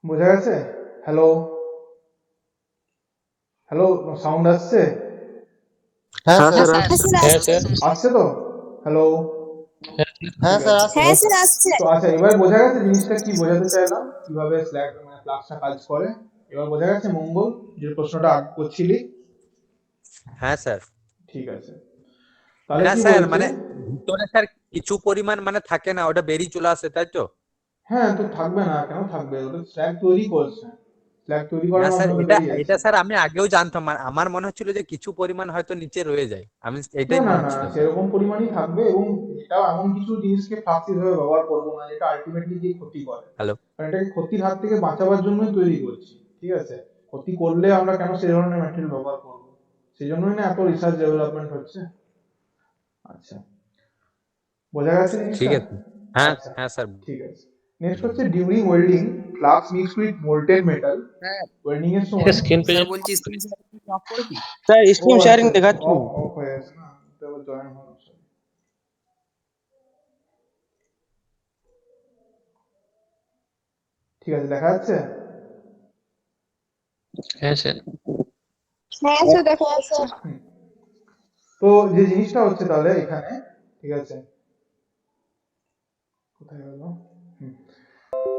Speaker 1: বোঝা গেছে? হ্যালো, হ্যালো, সাউন্ড আসছে?
Speaker 2: হ্যাঁ
Speaker 3: হ্যাঁ
Speaker 2: স্যার
Speaker 3: স্যার
Speaker 4: হ্যাঁ স্যার।
Speaker 1: আসছে তো? হ্যালো,
Speaker 2: হ্যাঁ
Speaker 1: ঠিক
Speaker 2: স্যার
Speaker 1: আছে।
Speaker 2: আসছে।
Speaker 3: হ্যাঁ স্যার আসছে
Speaker 1: তো আচ্ছা, এবার বোঝা গেছে জিনিসটা কি বোঝাতে চাইলাম, কিভাবে স্ল্যাগ মানে ফ্লাক্সটা কাজ করে? এবার বোঝা গেছে মঙ্গল, যে প্রশ্নটা আগে করছিলি?
Speaker 5: হ্যাঁ স্যার।
Speaker 1: ঠিক আছে। তাহলে
Speaker 5: না
Speaker 1: কি
Speaker 5: স্যার,
Speaker 1: বলছে?
Speaker 5: মানে ভিতরে স্যার কিছু পরিমাণ মানে থাকে না, ওটা বেরিয়ে চলে আসে, তাই তো?
Speaker 1: হ্যাঁ, তো থাকবে না কেন, থাকবে, ওটা স্ল্যাগ তৈরি করছে, স্ল্যাগ তৈরি
Speaker 5: না
Speaker 1: করার
Speaker 5: স্যার,
Speaker 1: মাধ্যমে
Speaker 5: এটা
Speaker 1: বেরিয়ে
Speaker 5: এটা
Speaker 1: যাচ্ছে।
Speaker 5: স্যার আমি আগেও জানতাম, আমার মনে হচ্ছিল যে কিছু পরিমাণ হয়তো নিচে রয়ে যায়, আমি
Speaker 1: না
Speaker 5: এটাই
Speaker 1: না
Speaker 5: মনে
Speaker 1: না,
Speaker 5: হচ্ছিল স্যার।
Speaker 1: সেরকম পরিমাণই থাকবে, এবং এটাও এমন কিছু জিনিসকে ফ্লাক্স হিসেবে ব্যবহার করবো না যেটা আলটিমেটলি গিয়ে ক্ষতি করে।
Speaker 5: হ্যালো।
Speaker 1: কারণ এটাকে ক্ষতির হাত থেকে বাঁচাবার জন্যই তৈরি করছি, ঠিক আছে। ক্ষতি করলে আমরা কেন সেই ধরনের ম্যাটেরিয়াল ব্যবহার করবো, সেই জন্যই না এত রিসার্চ ডেভেলপমেন্ট হচ্ছে। আচ্ছা, বোঝা গেছে
Speaker 5: ঠিক
Speaker 1: জিনিসটা?
Speaker 5: আছে। হ্যাঁ
Speaker 1: আচ্ছা,
Speaker 5: হ্যাঁ স্যার।
Speaker 1: ঠিক আছে। নেক্সট হচ্ছে during welding, flux mix with molten metal.
Speaker 6: Sir
Speaker 1: welding এর সময়,
Speaker 4: স্ক্রিন পে
Speaker 6: স্যার বলছি স্ক্রিন অফ করে কি?
Speaker 2: স্যার
Speaker 1: ও
Speaker 2: স্ক্রিন শেয়ারিং
Speaker 1: আচ্ছা,
Speaker 2: দেখাচ্ছে।
Speaker 1: অফ অফ হয়ে গেছে না, তো আবার জয়েন হলো, sorry। ঠিক আছে, দেখা যাচ্ছে?
Speaker 4: হ্যাঁ স্যার।
Speaker 3: হ্যাঁ স্যার দেখা যাচ্ছে
Speaker 1: হুম। তো যে জিনিসটা হচ্ছে তাহলে এখানে, ঠিক আছে, কোথায় গেল?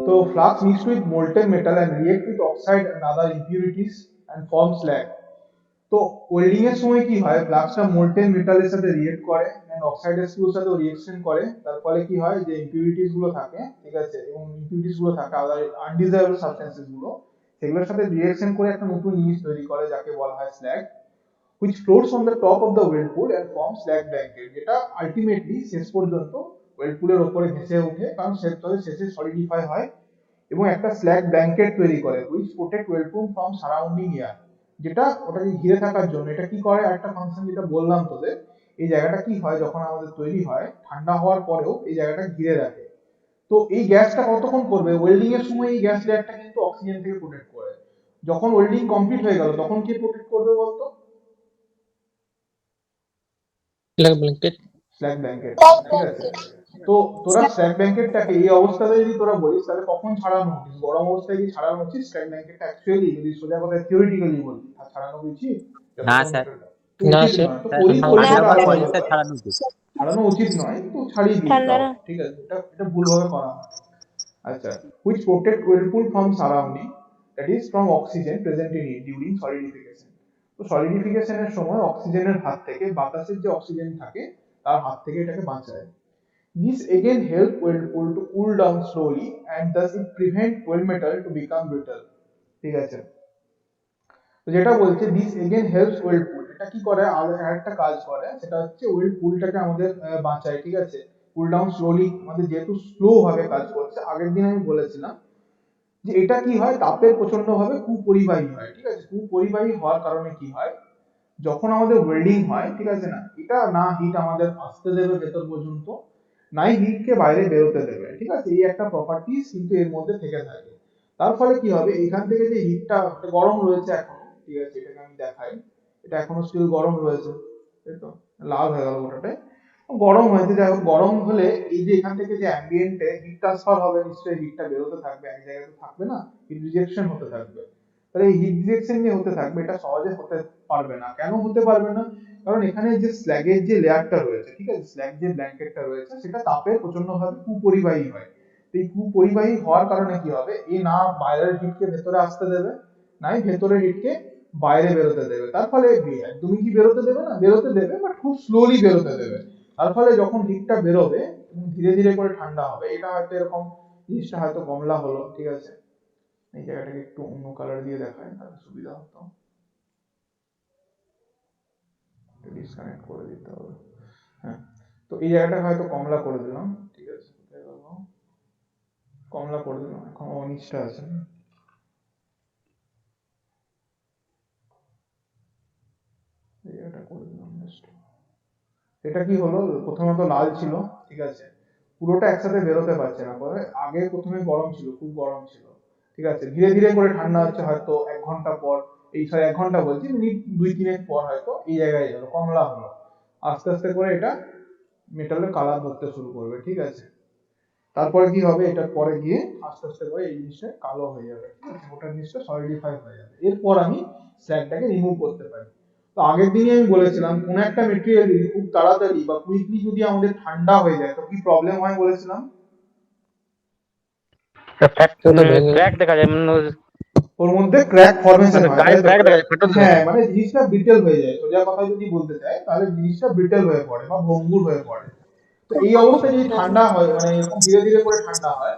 Speaker 1: তো flux mixed with molten metal and react with oxide and other impurities and form slag. তো ওয়েল্ডিং এর সময় কি হয়, ফ্লাক্সটা মোল্টেন মেটালের সাথে রিয়েক্ট করে এন্ড অক্সাইডেস গুলোর সাথে রিঅ্যাকশন করে, তার ফলে কি হয় যে ইম্পিউরিটিস গুলো থাকে, ঠিক আছে, এবং ইম্পিউরিটিস গুলো থাকে আদার আনডিজায়ারেবল সাবস্টেন্সেস গুলো, সেগুলোর সাথে রিঅ্যাকশন করে একটা নতুন জিনিস তৈরি করে যাকে বলা হয় slug, which floats on the top of the whirlpool and forms slag blanket, যেটা আলটিমেটলি শেষ পর্যন্ত whirlpool-এর উপরে ভেসে ওঠে, কারণ শেষে সলিডিফাই হয় এবং একটা স্ল্যাগ ব্ল্যাঙ্কেট তৈরি করে which protect whirlpool from surrounding air, যেটা ওটাকে ঘিরে থাকার জন্য এটা কি করে, একটা ফাংশন যেটা বললাম তোদের, এই জায়গাটা কি হয় যখন আমাদের তৈরি হয় ঠান্ডা হওয়ার পরেও এই জায়গাটা ঘিরে রাখে। তো এই গ্যাসটা কতক্ষণ করবে, ওয়েল্ডিং এর সময় এই গ্যাস লেয়ারটা কিন্তু অক্সিজেন থেকে প্রোটেক্ট করে, যখন ওয়েল্ডিং কমপ্লিট হয়ে গেল তখন কি প্রোটেক্ট করবে বলতো?
Speaker 4: ব্ল্যাঙ্কেট।
Speaker 1: স্ল্যাগ ব্ল্যাঙ্কেট, ঠিক আছে। তো তোরা স্ল্যাগ ব্ল্যাঙ্কেটটাকে এই অবস্থাতে যদি তোরা বলিস তাহলে কখন ছাড়ানো উচিত, গরম অবস্থায় কি ছাড়ানো উচিত স্ল্যাগ ব্ল্যাঙ্কেটটা? অ্যাকচুয়ালি যদি সোজা কথায় থিওরিটিক্যালি বলি আর ছাড়ানো উচিত?
Speaker 5: না স্যার,
Speaker 4: না
Speaker 1: উচিত
Speaker 4: স্যার,
Speaker 1: নয়, তো
Speaker 5: ঠান্ডা হওয়ার পরেই
Speaker 1: পরীক্ষা
Speaker 5: স্যার ছাড়ানো উচিত।
Speaker 1: ছাড়ানো উচিত নয়, তো ছাড়িয়ে দিই
Speaker 3: ঠান্ডা
Speaker 1: তাও,
Speaker 3: না।
Speaker 1: ঠিক আছে, এটা ভুলভাবে করা হয়। আচ্ছা, which protect whirlpool from surrounding, that is from oxygen present in it during solidification. তো সলিডিফিকেশন এর সময় অক্সিজেনের হাত থেকে, বাতাসের যে অক্সিজেন থাকে তার হাত থেকে এটাকে বাঁচায়। This again help whirlpool to cool down slowly and thus it prevent oil metal to become brittle, ঠিক আছে। তো যেটা বলছে দিস এগেন হেল্পস whirlpool, এটা কি করে আর একটা কাজ করে, সেটা হচ্ছে whirlpoolটাকে আমাদের বাঁচায়, ঠিক আছে, কুল ডাউন স্লোলি, আমাদের যেহেতু স্লো ভাবে কাজ করছে, আগের দিন আমি বলেছিলাম যে এটা কি হয় তাপের প্রচন্ড ভাবে কুপরিবাহী হয়, ঠিক আছে। কুপরিবাহী হওয়ার কারণে কি হয়, যখন আমাদের ওয়েল্ডিং হয়, ঠিক আছে না, এটা না হিট আমাদের আসতে দেবে ভেতর পর্যন্ত, নাই হিটকে বাইরে বেরোতে দেবে, ঠিক আছে, এই একটা প্রপার্টিজ কিন্তু এর মধ্যে থেকে থাকে। তার ফলে কি হবে, এখান থেকে যে হিটটা গরম রয়েছে এখনো, ঠিক আছে, এটাকে আমি দেখাই, এটা এখনো স্টিল গরম রয়েছে, তাই তো, লাল হয়ে গেল গোটাটাই, গরম হয়েছে, যাই হোক, গরম হলে এই যে এখান থেকে যে অ্যাম্বিয়েন্টে হিট ট্রান্সফার হবে, নিশ্চয়ই হিটটা বেরোতে থাকবে, এক জায়গায় তো থাকবে না, হিট রিজেকশন হতে থাকবে। তাহলে এই হিট রিজেকশন যে হতে থাকবে এটা সহজে হতে পারবে না। কেন হতে পারবে না? কারণ এখানে যে স্ল্যাগের যে লেয়ারটা রয়েছে, ঠিক আছে, স্ল্যাগ যে ব্ল্যাঙ্কেটটা রয়েছে সেটা তাপে প্রচন্ড ভাবে কুপরিবাহী হয়। তো এই কুপরিবাহী হওয়ার কারণে কি হবে, এই না বাইরের হিটকে ভেতরে আসতে দেবে, নাই ভেতরের হিটকে বাইরে বেরোতে দেবে, তার ফলে একদমই কি বেরোতে দেবে না, বেরোতে দেবে বাট খুব স্লোলি বেরোতে দেবে। তার ফলে যখন হিটটা বেরোবে এবং ধীরে ধীরে করে ঠান্ডা হবে, এটা হয়তো এরকম, জিনিসটা হয়তো কমলা হলো, ঠিক আছে, এই জায়গাটাকে একটু অন্য কালার দিয়ে দেখায় তাহলে সুবিধা হতো, ডিসকানেক্ট করে দিতে হবে। হ্যাঁ, তো এই জায়গাটা হয়তো কমলা করে দিলাম, ঠিক আছে, কমলা করে দিলাম, এখন অনিচটা আছে, এই জায়গাটা করে দিলাম জাস্ট। এটা কি হলো, প্রথমে তো লাল ছিল, ঠিক আছে, পুরোটা একসাথে বেরোতে পারছে না, পরে আগে প্রথমে গরম ছিল, খুব গরম ছিল, ঠিক আছে, ধীরে ধীরে করে ঠান্ডা হচ্ছে, হয়তো 1 ঘন্টা পর, এই 1 ঘন্টা বলছি, মিনিট 2-3 পর হয়তো এই জায়গায় গেল, কমলা হলো, আস্তে আস্তে করে এটা মেটালের কালার ধরতে শুরু করবে, ঠিক আছে। তারপরে কি হবে, এটার পরে গিয়ে আস্তে আস্তে করে এই জিনিসটা কালো হয়ে যাবে, ঠিক আছে, ওটা জিনিসটা সলিডিফাই হয়ে যাবে, এরপর আমি স্ল্যাগটাকে রিমুভ করতে পারি। তো আগের দিনই আমি বলেছিলাম কোন একটা মেটেরিয়াল যদি খুব তাড়াতাড়ি বা কুইকলি যদি আমাদের ঠান্ডা হয়ে যায় তো কি প্রবলেম হয় বলেছিলাম,
Speaker 2: ক্র্যাক দেখা যায়, মানে
Speaker 1: ওর মধ্যে ক্র্যাক ফর্মেশন হয়,
Speaker 2: গায়ে ক্র্যাক দেখা যায়, ফাটল দেখা
Speaker 1: হ্যাঁ,
Speaker 2: যায়।
Speaker 1: মানে জিনিসটা ব্রিটেল হয়ে যায়, সোজা কথা যদি বলতে চাই তাহলে জিনিসটা ব্রিটেল হয়ে পড়ে বা ভঙ্গুর হয়ে পড়ে। তো এই অবস্থায় যদি ঠান্ডা হয়, মানে এরকম ধীরে ধীরে করে ঠান্ডা হয়,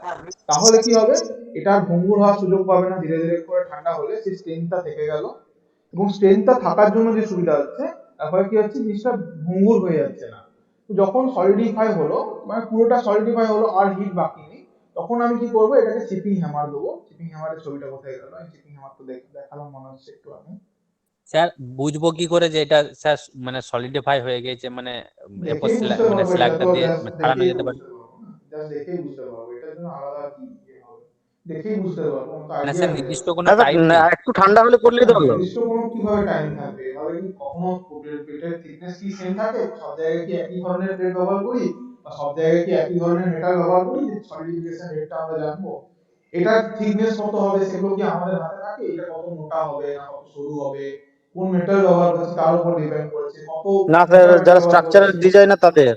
Speaker 1: তাহলে কি হবে, এটা আর ভঙ্গুর হওয়ার সুযোগ পাবে না, ধীরে ধীরে করে ঠান্ডা হলে সেই স্ট্রেংথটা থেকে গেল, এবং স্ট্রেংথটা থাকার জন্য যে সুবিধা হচ্ছে, তারপরে কি হচ্ছে, জিনিসটা ভঙ্গুর হয়ে যাচ্ছে না। তো যখন সলিডিফাই হলো, মানে পুরোটা সলিডিফাই হলো আর হিট বাকি নেই, তখন আমি কি করবো, এটাকে চিপিং হ্যামার দেবো। চিপিং হ্যামারের ছবিটা কোথায় গেল, আমি চিপিং হ্যামার তো দেখালাম মনে হচ্ছে একটু আগে,
Speaker 5: স্যার বুঝবো কি করে যে এটা স্যার মানে সলিডিফাই হয়ে গেছে, মানে এরপর
Speaker 1: দেখেই বুঝতে
Speaker 5: মানে
Speaker 1: পারবো, এটা
Speaker 5: স্ল্যাগটা
Speaker 1: তো
Speaker 5: দিয়ে
Speaker 1: জাস্ট
Speaker 5: ছাড়ানো
Speaker 1: দেখেই
Speaker 5: যেতে পারে।
Speaker 1: বুঝতে পারবো না, জাস্ট দেখেই বুঝতে পারবো, এটার জন্য আলাদা কি হবে, দেখেই বুঝতে পারবো, তো
Speaker 5: মানে
Speaker 1: আইডিয়া
Speaker 5: স্যার
Speaker 1: হয়ে
Speaker 5: নির্দিষ্ট
Speaker 1: যাবে।
Speaker 5: কোনো টাইম নেই?
Speaker 2: একটু ঠান্ডা হলে করলেই তো হলো।
Speaker 1: নির্দিষ্ট কোনো কিভাবে টাইম থাকবে, এভাবে কি কখনো প্লেটের থিকনেস কি সেম থাকে, সব জায়গায় কি একই ধরনের প্লেট ব্যবহার করি, বা সব জায়গায় কি একই ধরনের মেটাল ব্যবহার করি যে সলিডিফিকেশন রেটটা আমরা জানবো, এটার থিকনেস কত হবে সেগুলো কি আমাদের হাতে থাকে, এটা কত মোটা হবে না কত সরু হবে, কোন মেটাল ব্যবহার করছি তার উপর ডিপেন্ড করছে, কত
Speaker 2: না
Speaker 1: মোটা
Speaker 2: স্যার,
Speaker 1: মেটাল
Speaker 2: যারা
Speaker 1: ব্যবহার
Speaker 2: স্ট্রাকচারাল
Speaker 1: করছি।
Speaker 2: ডিজাইনার তাদের।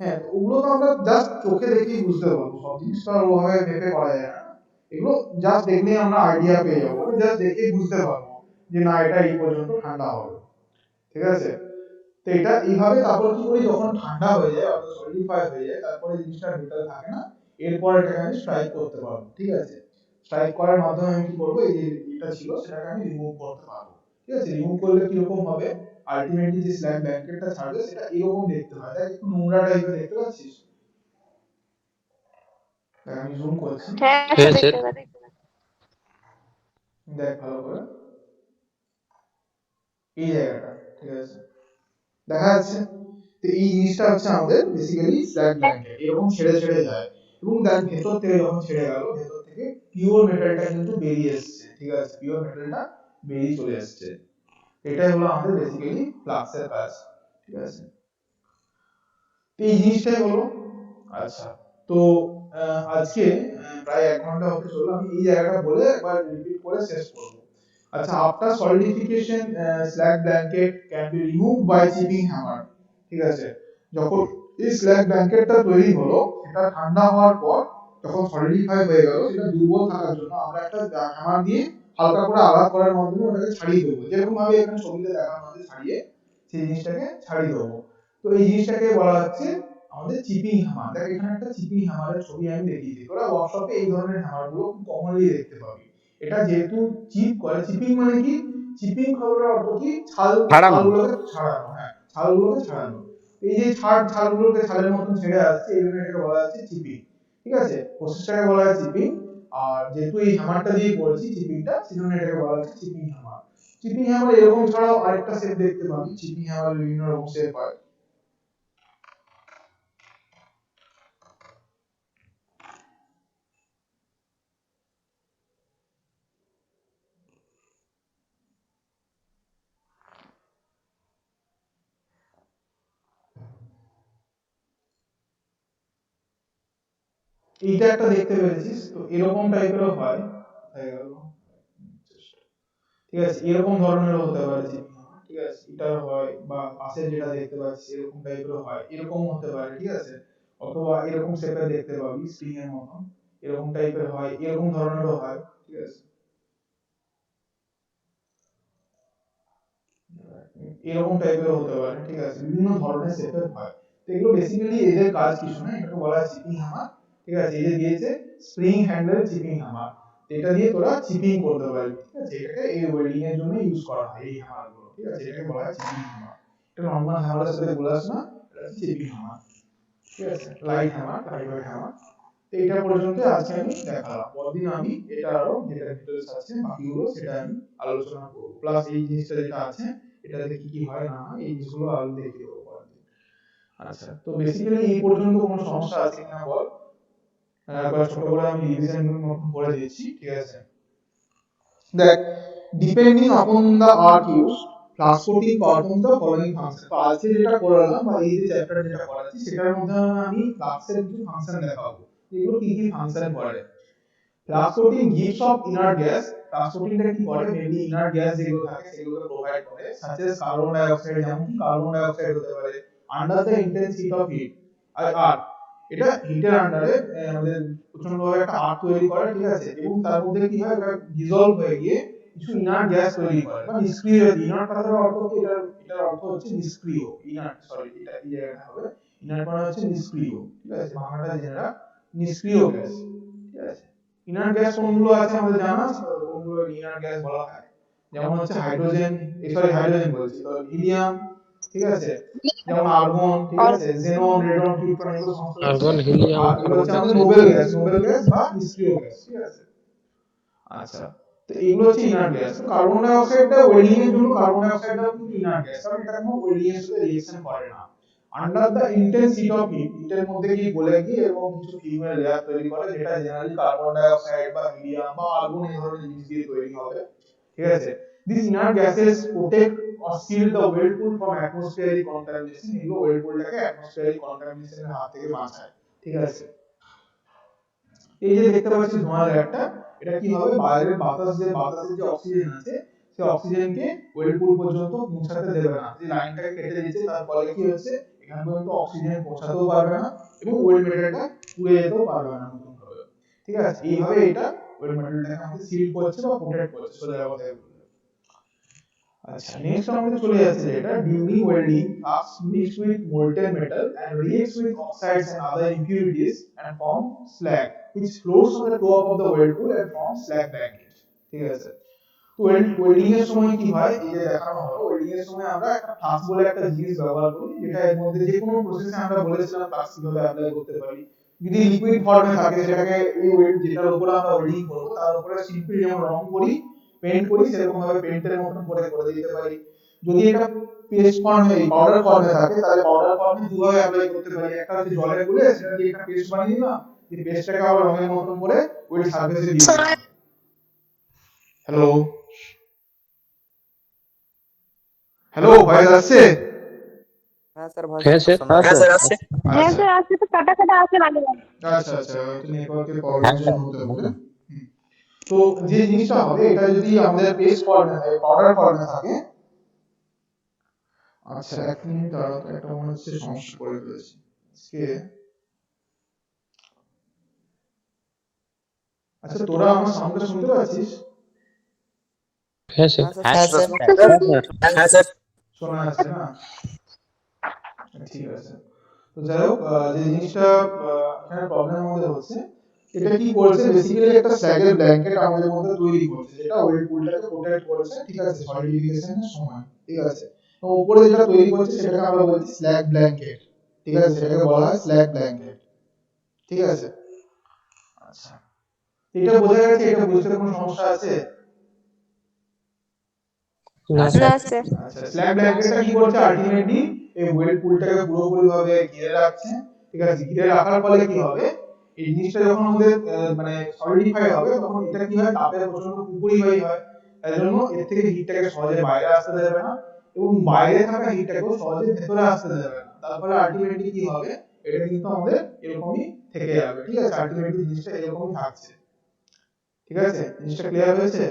Speaker 1: হ্যাঁ, তো ওগুলো তো আমরা জাস্ট চোখে দেখেই বুঝতে পারবো, সব জিনিসটা ওভাবে ভেবে করা যায় না, এগুলো জাস্ট দেখলেই আমরা আইডিয়া পেয়ে যাবো, জাস্ট দেখেই বুঝতে পারবো যে না এটা এই পর্যন্ত ঠান্ডা হবে, ঠিক আছে। তো এটা এইভাবে তারপর কি করি, যখন ঠান্ডা হয়ে যায় অর্থাৎ সলিডিফাই হয়ে যায়, তারপরে জিনিসটা মেটাল থাকে না, এরপর এটাকে আমি স্ট্রাইক করতে পারবো, ঠিক আছে। স্ট্রাইক করার মাধ্যমে আমি কি করবো, এই যে এটা ছিল সেটাকে আমি রিমুভ করতে পারবো, ঠিক আছে। রিমুভ করলে কিরকম হবে, আলটিমেটলি যে স্ল্যাগ ব্ল্যাঙ্কেটটা ছাড়বে সেটা এরকম দেখতে হয়, দেখ একটু নোংরা টাইপের দেখতে পাচ্ছিস। দেখ আমি জুম করছি,
Speaker 3: হ্যাঁ
Speaker 4: হ্যাঁ
Speaker 3: স্যার
Speaker 4: স্যার।
Speaker 3: দেখতে পাচ্ছি।
Speaker 1: দেখ ভালো করে এই জায়গাটা, ঠিক আছে, দেখা যাচ্ছে। তো এই জিনিসটা হচ্ছে আমাদের বেসিক্যালি স্ল্যাগ ব্ল্যাঙ্কেট, এরকম ছেড়ে ছেড়ে যায়, এবং তার ভেতর থেকে যখন ছেড়ে গেল, ভেতর থেকে পিওর মেটালটা কিন্তু বেরিয়ে এসেছে, ঠিক আছে, পিওর মেটালটা বেরিয়ে চলে এসেছে। এটাই হলো আমাদের বেসিক্যালি ফ্লাক্সের কাজ, ঠিক আছে। তো এই জিনিসটাই হলো। আচ্ছা, তো আজকে প্রায় 1 ঘন্টা হতে চললো, আমি এই জায়গাটা বলে একবার রিপিট করে শেষ করবো। আচ্ছা, after solidification slag blanket can be removed by chipping hammer, ঠিক আছে। যখন এই স্ল্যাগ ব্ল্যাঙ্কেটটা তৈরি হলো, এটা ঠান্ডা হওয়ার পর যখন সলিডিফাই হয়ে গেল, সেটা দুর্বল থাকার জন্য আমরা একটা হ্যামার দিয়ে হালকা করে আঘাত করার মাধ্যমে ওটাকে ছাড়িয়ে দেবো, যেরকম ভাবে এখানে ছবিতে দেখানো আছে ছাড়িয়ে, সেই জিনিসটাকে ছাড়িয়ে দেবো। তো এই জিনিসটাকে বলা হচ্ছে আমাদের চিপিং হ্যামার। দেখ এখানে একটা চিপিং হ্যামারের ছবি আমি দেখিয়েছি, তোরা ওয়ার্কশপে এই ধরনের হ্যামারগুলো খুব কমনলি দেখতে পাবি। এটা যেহেতু চিপ করে, চিপিং মানে কি, চিপিং খবরের অর্থ কি,
Speaker 2: ছাড়ানো।
Speaker 1: ছালগুলোকে ছাড়ানো, হ্যাঁ ছালগুলোকে ছাড়ানো। এই যে ছালগুলোকে ছালের মতন ছেড়ে আসছে, এই জন্য এটাকে বলা হচ্ছে চিপিং, ঠিক আছে, প্রসেসটাকে বলা হয় চিপিং। আর যেহেতু এই হ্যামারটা দিয়ে করেছি চিপিংটা, সেজন্য এটাকে বলা হচ্ছে চিপিং হ্যামার। চিপিং হ্যামার এরকম ছাড়াও আরেকটা শেপ দেখতে পাবি, চিপিং হ্যামার বিভিন্ন রকম শেপ হয়। এইটা একটা দেখতে পেরেছিস, তো এরকম টাইপেরও হয়, হয়ে গেল, ঠিক আছে, এরকম ধরনেরও হতে পারে চিহ্ন, ঠিক আছে, এটা হয়, বা পাশে যেটা দেখতে পাচ্ছি এরকম টাইপেরও হয়, এরকম হতে পারে, ঠিক আছে, অথবা এরকম শেপে দেখতে পাবি স্প্রিং এর মতন, এরকম টাইপের হয়, এরকম ধরনেরও হয়, ঠিক আছে, এরকম টাইপেরও হতে পারে, ঠিক আছে, বিভিন্ন ধরনের শেপের হয়। তো এগুলো বেসিক্যালি এদের কাজ কিছু না, এটাকে বলা হয় চিপিং হ্যামার, ঠিক আছে। এই যে দিয়েছে স্প্রিং হ্যান্ডেল চিপিং হ্যামার, এটা দিয়ে তোরা চিপিং করতে পারবি, ঠিক আছে। এটাকে এই ওয়েল্ডিং এর জন্য ইউজ করা হয় এই হ্যামারগুলো, ঠিক আছে, এটাকে বলা হয় চিপিং হ্যামার। এটা নরমাল হ্যামারের সাথে গোলাস না, এটা হচ্ছে চিপিং হ্যামার, ঠিক আছে, light hammer, light weight hammer. তো এটা পর্যন্ত আজকে আমি দেখালাম, পরদিন আমি এটা আরো যেটা ডিটেইলস আছে বাকিগুলো সেটা আমি আলোচনা করব, প্লাস এই জিনিসটা যেটা আছে এটাতে কি কি হয় না হয় এই জিনিসগুলো আরো দেখিয়ে দেবো পরদিন। আচ্ছা, তো বেসিক্যালি এই পর্যন্ত কোনো সমস্যা আছে কিনা বল, একবার ছোট করে আমি রিভিশন মতন করে দিচ্ছি, ঠিক আছে। দেখ, depending upon the art use, flask coating performs the following function. তো আজকে যেটা করলাম বা এই যে চ্যাপ্টার যেটা করাচ্ছি সেটার মধ্যে আমি ফ্লাস্কের কিছু ফাংশন দেখাবো, এগুলো কি কি ফাংশন করে। Flux coating gives off inert gas, flux কোটিংটা কি করে, মেইনলি ইনার্ট গ্যাস যেগুলো থাকে সেগুলোকে প্রোভাইড করে, সাচ এস কার্বন ডাই অক্সাইড, যেমন কি কার্বন ডাই অক্সাইড হতে পারে, under the intense heat of heat আর এটা হিটের আন্ডারে আমাদের প্রচন্ড ভাবে একটা আর্ট তৈরি করে, ঠিক আছে, এবং তার মধ্যে কি হয়, এটা ডিসলভ হয়ে গিয়ে কিছু ইনার্ট গ্যাস তৈরি করে বা নিষ্ক্রিয়। ইনার্ট কথার অর্থ কি, এটার অর্থ হচ্ছে নিষ্ক্রিয়, ইনার্ট, সরি এটা এই জায়গাটা হবে, ইনার্ট মানে হচ্ছে নিষ্ক্রিয়, ঠিক আছে, বাংলাটা জেনে নিষ্ক্রিয় গ্যাস, ঠিক আছে। ইনার্ট গ্যাস কোনগুলো আছে আমাদের জানা আছে, কোনগুলো ইনার্ট গ্যাস বলা হয়, যেমন হচ্ছে হাইড্রোজেন, সরি হাইড্রোজেন বলছি, তো হিলিয়াম, ঠিক আছে, যেমন আর্গন, ঠিক আছে, জেনন, রেডন, ক্রিপ্টন, এগুলো সমস্ত হচ্ছে
Speaker 4: আর্গন, হিলিয়াম,
Speaker 1: এগুলো
Speaker 4: কার্বন
Speaker 1: হচ্ছে আমাদের
Speaker 4: ডাইঅক্সাইড।
Speaker 1: নোবেল গ্যাস বা নিষ্ক্রিয় গ্যাস, ঠিক আছে। আচ্ছা, তো এগুলো হচ্ছে ইনার্ট গ্যাস। তো কার্বন ডাই অক্সাইডটা ওয়েল্ডিং এর জন্য, কার্বন ডাই অক্সাইডটা কিন্তু ইনার্ট গ্যাস, কারণ এটা কোনো ওয়েল্ডিং এর সাথে রিঅ্যাকশন করে না। Under the intense heat of heat, হিটের মধ্যে গিয়ে গলে গিয়ে এবং কিছু ফিউমের লেয়ার তৈরি করে, যেটা জেনারেলি কার্বন ডাই অক্সাইড বা হিলিয়াম বা আর্গন এই ধরনের জিনিস দিয়ে তৈরি হবে, ঠিক আছে। This inert gases protect or shield the ওয়েলপুল from atmospheric contamination, এগুলো ওয়েলপুলটাকে অ্যাটমসফিয়ারিক কন্টামিনেশনের হাত থেকে বাঁচায়, ঠিক আছে। এই যে দেখতে পাচ্ছি ধোঁয়া লেয়ারটা, এটা কি হবে, বাইরের বাতাসের যে অক্সিজেন আছে সেই অক্সিজেনকে ওয়েলপুল পর্যন্ত পৌঁছাতে দেবে না, যে লাইনটাকে কেটে দিয়েছে তার ফলে কি হচ্ছে, এখান পর্যন্ত অক্সিজেন পৌঁছাতেও পারবে না এবং ওয়েল্ড মেটালটা পুড়ে যেতেও পারবে না নতুন ভাবে, ঠিক আছে। এইভাবে এটা ওয়েল্ড মেটালটাকে আমাদের সিল করছে বা প্রোটেক্ট করছে, সোজা কথায় বললে। আচ্ছা নেক্সট আমাদের চলে যাচ্ছে যেটা during welding flux mixed with molten metal and reacts with oxides and other impurities and form slag which floats on the top of the whirlpool and forms slag blanket ঠিক আছে তো ওয়েল্ডিং এর সময় কি হয় এই যে দেখানো হলো ওয়েল্ডিং এর সময় আমরা একটা ফ্লাক্স বলে একটা জিনিস ব্যবহার করি যেটা এর মধ্যে যে কোনো প্রসেসে আমরা বলেছিলাম ফ্লাক্স কিভাবে অ্যাপ্লাই করতে পারি যদি লিকুইড ফর্মে থাকে সেটাকে এই ওয়েল্ড যেটার উপরে আমরা ওয়েল্ডিং করব তার উপরে সিম্পলি যেমন রং করি পেইন্ট করি সেরকম ভাবে পেইন্টের মতন করে করে দিতে পারি যদি এটা পেস্ট ফর্মে পাউডার ফর্মে থাকে তাহলে পাউডার ফর্মে দুভাবে অ্যাপ্লাই করতে পারি একটা হচ্ছে জলে গুলে সেটা দিয়ে একটা পেস্ট বানিয়ে দিলাম যে পেস্টটাকে আবার রঙের মতন করে ওই সারফেসে দিয়ে দিলাম হ্যালো হ্যালো ভয়েস আসছে
Speaker 2: হ্যাঁ স্যার ভয়েস
Speaker 4: হ্যাঁ স্যার
Speaker 2: হ্যাঁ স্যার আসছে
Speaker 3: হ্যাঁ
Speaker 1: আচ্ছা
Speaker 3: স্যার আজকে তো কাটা কাটা আছে মাঝে মাঝে
Speaker 1: আচ্ছা আচ্ছা একটু নেটওয়ার্কের প্রবলেম জন্য হতে পারে তো যে জিনিসটা হবে এটা যদি আমাদের পেস্ট ফর্মে থাকে পাউডার ফর্মে থাকে আচ্ছা এক মিনিট দাঁড়াও তো একটা মনে হচ্ছে সমস্যা করে ফেলেছি আজকে আচ্ছা তোরা আমার সাউন্ডটা শুনতে পাচ্ছিস
Speaker 4: হ্যাঁ স্যার
Speaker 5: হ্যাঁ স্যার
Speaker 2: হ্যাঁ স্যার
Speaker 1: শোনা যাচ্ছে না ঠিক আছে তো যাই হোক যে জিনিসটা এখানে প্রবলেম আমাদের হচ্ছে এটা কি করছে বেসিক্যালি একটা স্ল্যাগের ব্ল্যাঙ্কেট আমাদের মধ্যে তৈরি করছে যেটা ওয়েল পুলটাকে প্রোটেক্ট করছে ঠিক আছে সলিডিফিকেশনের সময় ঠিক আছে তো উপরে যেটা তৈরি করছে সেটাকে আমরা বলছি স্ল্যাগ ব্ল্যাঙ্কেট ঠিক আছে সেটাকে বলা হয় স্ল্যাগ ব্ল্যাঙ্কেট ঠিক আছে আচ্ছা এটা বোঝা গেছে এটা বুঝতে কোনো সমস্যা আছে
Speaker 4: না
Speaker 3: না
Speaker 4: স্যার
Speaker 3: স্যার
Speaker 1: আচ্ছা স্ল্যাগ ব্ল্যাঙ্কেটটা কি করছে আলটিমেটলি এই ওয়েল পুলটাকে পুরোপুরি ভাবে ঘিরে রাখছে ঠিক আছে ঘিরে রাখার ফলে কি হবে এই জিনিসটা যখন আমাদের মানে সলিডিফাই হবে তখন এটা কি হয় তাপের প্রচন্ড কুকুরিবাই হয় তাই জন্য এর থেকে হিটটাকে সহজে বাইরে আসতে দেবে না এবং বাইরে থাকা হিটটাকেও সহজে ভেতরে আসতে দেবে না তার ফলে আলটিমেটলি কি হবে এটা কিন্তু আমাদের এরকমই থেকে যাবে ঠিক আছে আলটিমেটলি জিনিসটা এরকমই থাকছে ঠিক আছে জিনিসটা ক্লিয়ার হয়েছে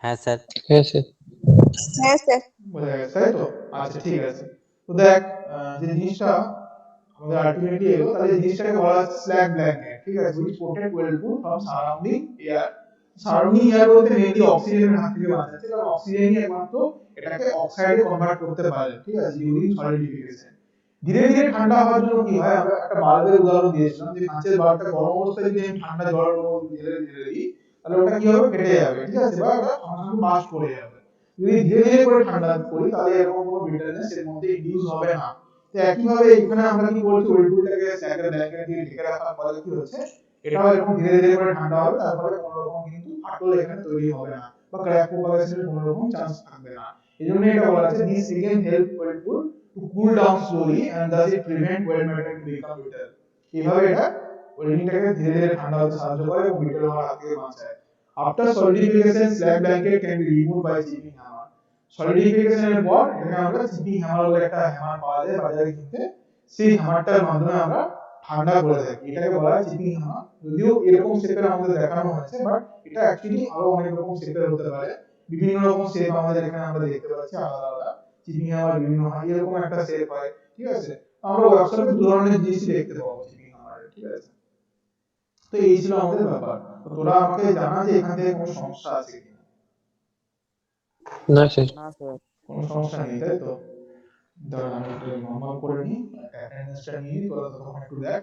Speaker 5: হ্যাঁ স্যার
Speaker 4: হ্যাঁ স্যার
Speaker 3: হ্যাঁ স্যার
Speaker 1: বোঝা গেছে তাই তো আচ্ছা ঠিক আছে তো দেখ যে জিনিসটা আমাদের আলটিমেটলি এলো তাহলে এই জিনিসটাকে বলা হচ্ছে স্ল্যাগ ব্ল্যাঙ্কেট ঠিক আছে which protect ওয়েলপুল from surrounding air বলতে মেইনলি অক্সিজেনের হাত থেকে বাঁচাচ্ছে কারণ অক্সিজেনই একমাত্র এটাকে অক্সাইডে কনভার্ট করতে পারে ঠিক আছে ডিউরিং সলিডিফিকেশন ধীরে ধীরে ঠান্ডা হওয়ার জন্য কি হয় আমরা একটা বাল্বের উদাহরণ দিয়েছিলাম যে কাঁচের বাল্বটা গরম অবস্থায় যদি আমি ঠান্ডা জল ঢেলে ঢেলে দিই তাহলে ওটা কি হবে ফেটে যাবে ঠিক আছে বা ওটা সঙ্গে সঙ্গে বাস্ট করে যাবে যদি ধীরে ধীরে করে ঠান্ডা করি তাহলে এরকম কোনো বিটারনেস এর মধ্যে ইনডিউস হবে না তো একইভাবে এখানে আমরা কি করছি ওয়েলপুলটাকে স্ল্যাগের ব্ল্যাঙ্কেট দিয়ে ঢেকে রাখার ফলে কি হচ্ছে এটাও এরকম ধীরে ধীরে করে ঠান্ডা হবে তার ফলে কোনো রকম কিন্তু ফাটল এখানে তৈরি হবে না বা ক্র্যাক প্রপাগেশনের কোনো রকম চান্স থাকবে না এই জন্য এটা বলা আছে this again help weld pool to cool down slowly and thus it prevent weld metal to become brittle এইভাবে এটা ওয়েল্ডিংটাকে ধীরে ধীরে ঠান্ডা হতে সাহায্য করে এবং বিটার হওয়ার হাত থেকে বাঁচায় after solidification slag blanket can be removed by chipping hammer সলিডিফিকেশনের পর এটাকে আমরা চিপিং হ্যামার বলে একটা হ্যামার পাওয়া যায় বাজারে কিনতে সেই হ্যামারটার মাধ্যমে আমরা ঠান্ডা করে থাকি এটাকে বলা হয় চিপিং হ্যামার যদিও এরকম শেপের আমাদের দেখানো হয়েছে বাট এটা অ্যাকচুয়ালি আরো অনেক রকম শেপের হতে পারে বিভিন্ন রকম শেপ আমাদের এখানে আমরা দেখতে পাচ্ছি আলাদা আলাদা চিপিং হ্যামার বিভিন্ন হয় এরকম একটা শেপ হয় ঠিক আছে আমরা ওয়ার্কশপে দু ধরনের জিনিসই দেখতে পাবো চিপিং হ্যামার ঠিক আছে তো এই ছিল আমাদের ব্যাপার তো তোরা আমাকে জানা যে এখান থেকে কোনো সমস্যা আছে কিনা
Speaker 4: না স্যার
Speaker 2: না স্যার
Speaker 1: কোনো সমস্যা নেই তাই তো দাঁড়া আমি একটু নর্মাল করে নিই অ্যাটেন্ডেন্সটা নিয়ে নিই তোরা ততক্ষণ একটু দেখ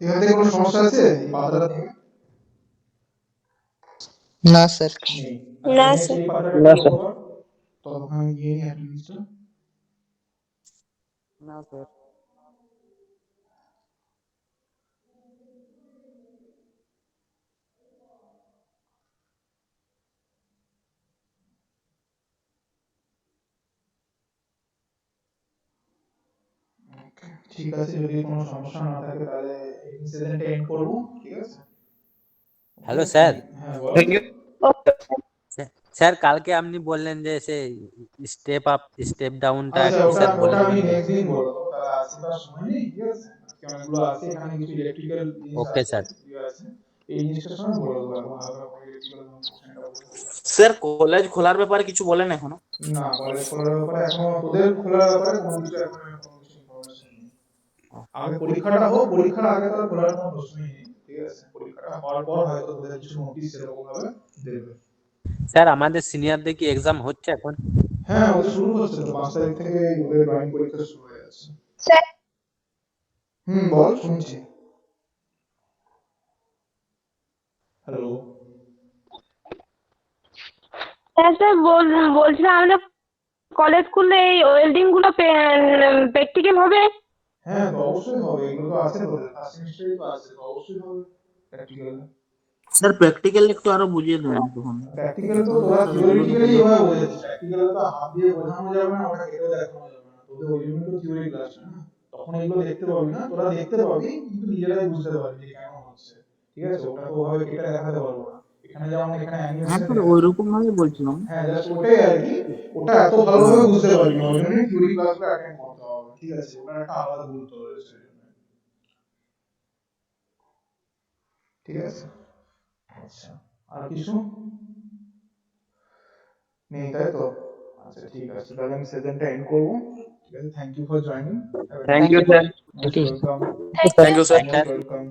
Speaker 1: এখান থেকে কোনো সমস্যা আছে এই পাতাটা থেকে
Speaker 7: না স্যার
Speaker 1: নেই
Speaker 3: না
Speaker 1: আচ্ছা
Speaker 3: স্যার
Speaker 1: এই পাতাটা
Speaker 4: না
Speaker 1: একটু
Speaker 4: স্যার
Speaker 1: ওপর ততক্ষণ আমি গিয়ে নিই অ্যাটেন্ডেন্সটা
Speaker 2: না স্যার
Speaker 1: ঠিক আছে, যদি কোনো সমস্যা না থাকে তাহলে এই সেশনটা এন্ড করব, ঠিক আছে?
Speaker 5: Hello sir.
Speaker 1: হ্যাঁ বলো।
Speaker 6: Thank you.
Speaker 3: ওকে
Speaker 5: স্যার কালকে আপনি বললেন যে সে স্টেপ আপ স্টেপ ডাউনটা
Speaker 1: আচ্ছা,
Speaker 5: একটু
Speaker 1: ওটা
Speaker 5: স্যার বলে
Speaker 1: ওটা আমি
Speaker 5: দিবেন।
Speaker 1: নেক্সট দিন বলবো, তাহলে আজকে তো আর সময় নেই, ঠিক আছে? আজকে অনেকগুলো আছে, এখানে কিছু ইলেকট্রিক্যাল জিনিস
Speaker 5: ওকে
Speaker 1: আছে,
Speaker 5: স্যার।
Speaker 1: ইয়ে আছে, এই জিনিসটার সময় বলে দেবো, এখন হালকা করে ইলেকট্রিক্যাল কোশ্চেনটা বলে দেবো।
Speaker 2: স্যার কলেজ খোলার ব্যাপারে কিছু বলেন এখনো?
Speaker 1: না, কলেজ খোলার ব্যাপারে এখনো, তোদের খোলার ব্যাপারে কোনো কিছু এখন কোনো কিছু ইনফরমেশন নেই। আগে পরীক্ষাটা হোক, পরীক্ষার আগে তো আর খোলার কোনো প্রশ্নই নেই, ঠিক আছে? পরীক্ষাটা হওয়ার পর হয়তো তোদের কিছু নোটিশ এরকম ভাবে দেবে।
Speaker 5: স্যার আমাদের সিনিয়রদের কি এক্সাম হচ্ছে এখন?
Speaker 1: হ্যাঁ, ওদের শুরু হচ্ছে তো, 5 তারিখ থেকে ওদের ড্রয়িং পরীক্ষা শুরু হয়ে যাচ্ছে।
Speaker 3: স্যার
Speaker 1: বল, শুনছি। হ্যালো।
Speaker 3: স্যার বলছিলাম আমাদের কলেজ স্কুলে এই ওয়েল্ডিং গুলো প্র্যাকটিক্যাল হবে?
Speaker 1: হ্যাঁ, তো অবশ্যই হবে, এগুলো তো আছে, তোদের ফার্স্ট সেমিস্টারে তো আছে, তো অবশ্যই হবে প্র্যাকটিক্যাল।
Speaker 2: স্যার প্র্যাকটিক্যাল একটু আরো বুঝিয়ে দেবেন তখন।
Speaker 1: প্র্যাকটিক্যাল তো তোরা থিওরিটিক্যালি এভাবে বোঝাচ্ছিস, প্র্যাকটিক্যাল তো হাত দিয়ে বোঝানো যাবে না, ওটা কেটেও দেখানো যাবে না, তোদের ওই জন্য তো থিওরি ক্লাস না, তখন এগুলো দেখতে পাবি না, তোরা দেখতে পাবি কিন্তু নিজেরাই বুঝতে পারবি যে কেন হচ্ছে, ঠিক আছে? ওটা তো ওভাবে কেটে দেখাতে পারবো না, এখানে যেমন এখানে
Speaker 2: হ্যাঁ
Speaker 1: অ্যানিমেশন,
Speaker 2: স্যার ওইরকম ভাবে বলছিলাম।
Speaker 1: হ্যাঁ জাস্ট ওটাই আর কি, ওটা এত ভালোভাবে বুঝতে পারবি না, ওই জন্য থিওরি ক্লাসগুলো অ্যাটেন্ড করতে হবে, ঠিক আছে? ওটার একটা আলাদা গুরুত্ব রয়েছে, ঠিক আছে? আচ্ছা, আর কিছু নেই তাই তো? আচ্ছা ঠিক আছে, তাহলে আমি সেশনটা এন্ড করব, ঠিক আছে? Thank you for joining.
Speaker 6: Thank you sir.
Speaker 1: Welcome.
Speaker 2: Thank you sir.
Speaker 1: Welcome.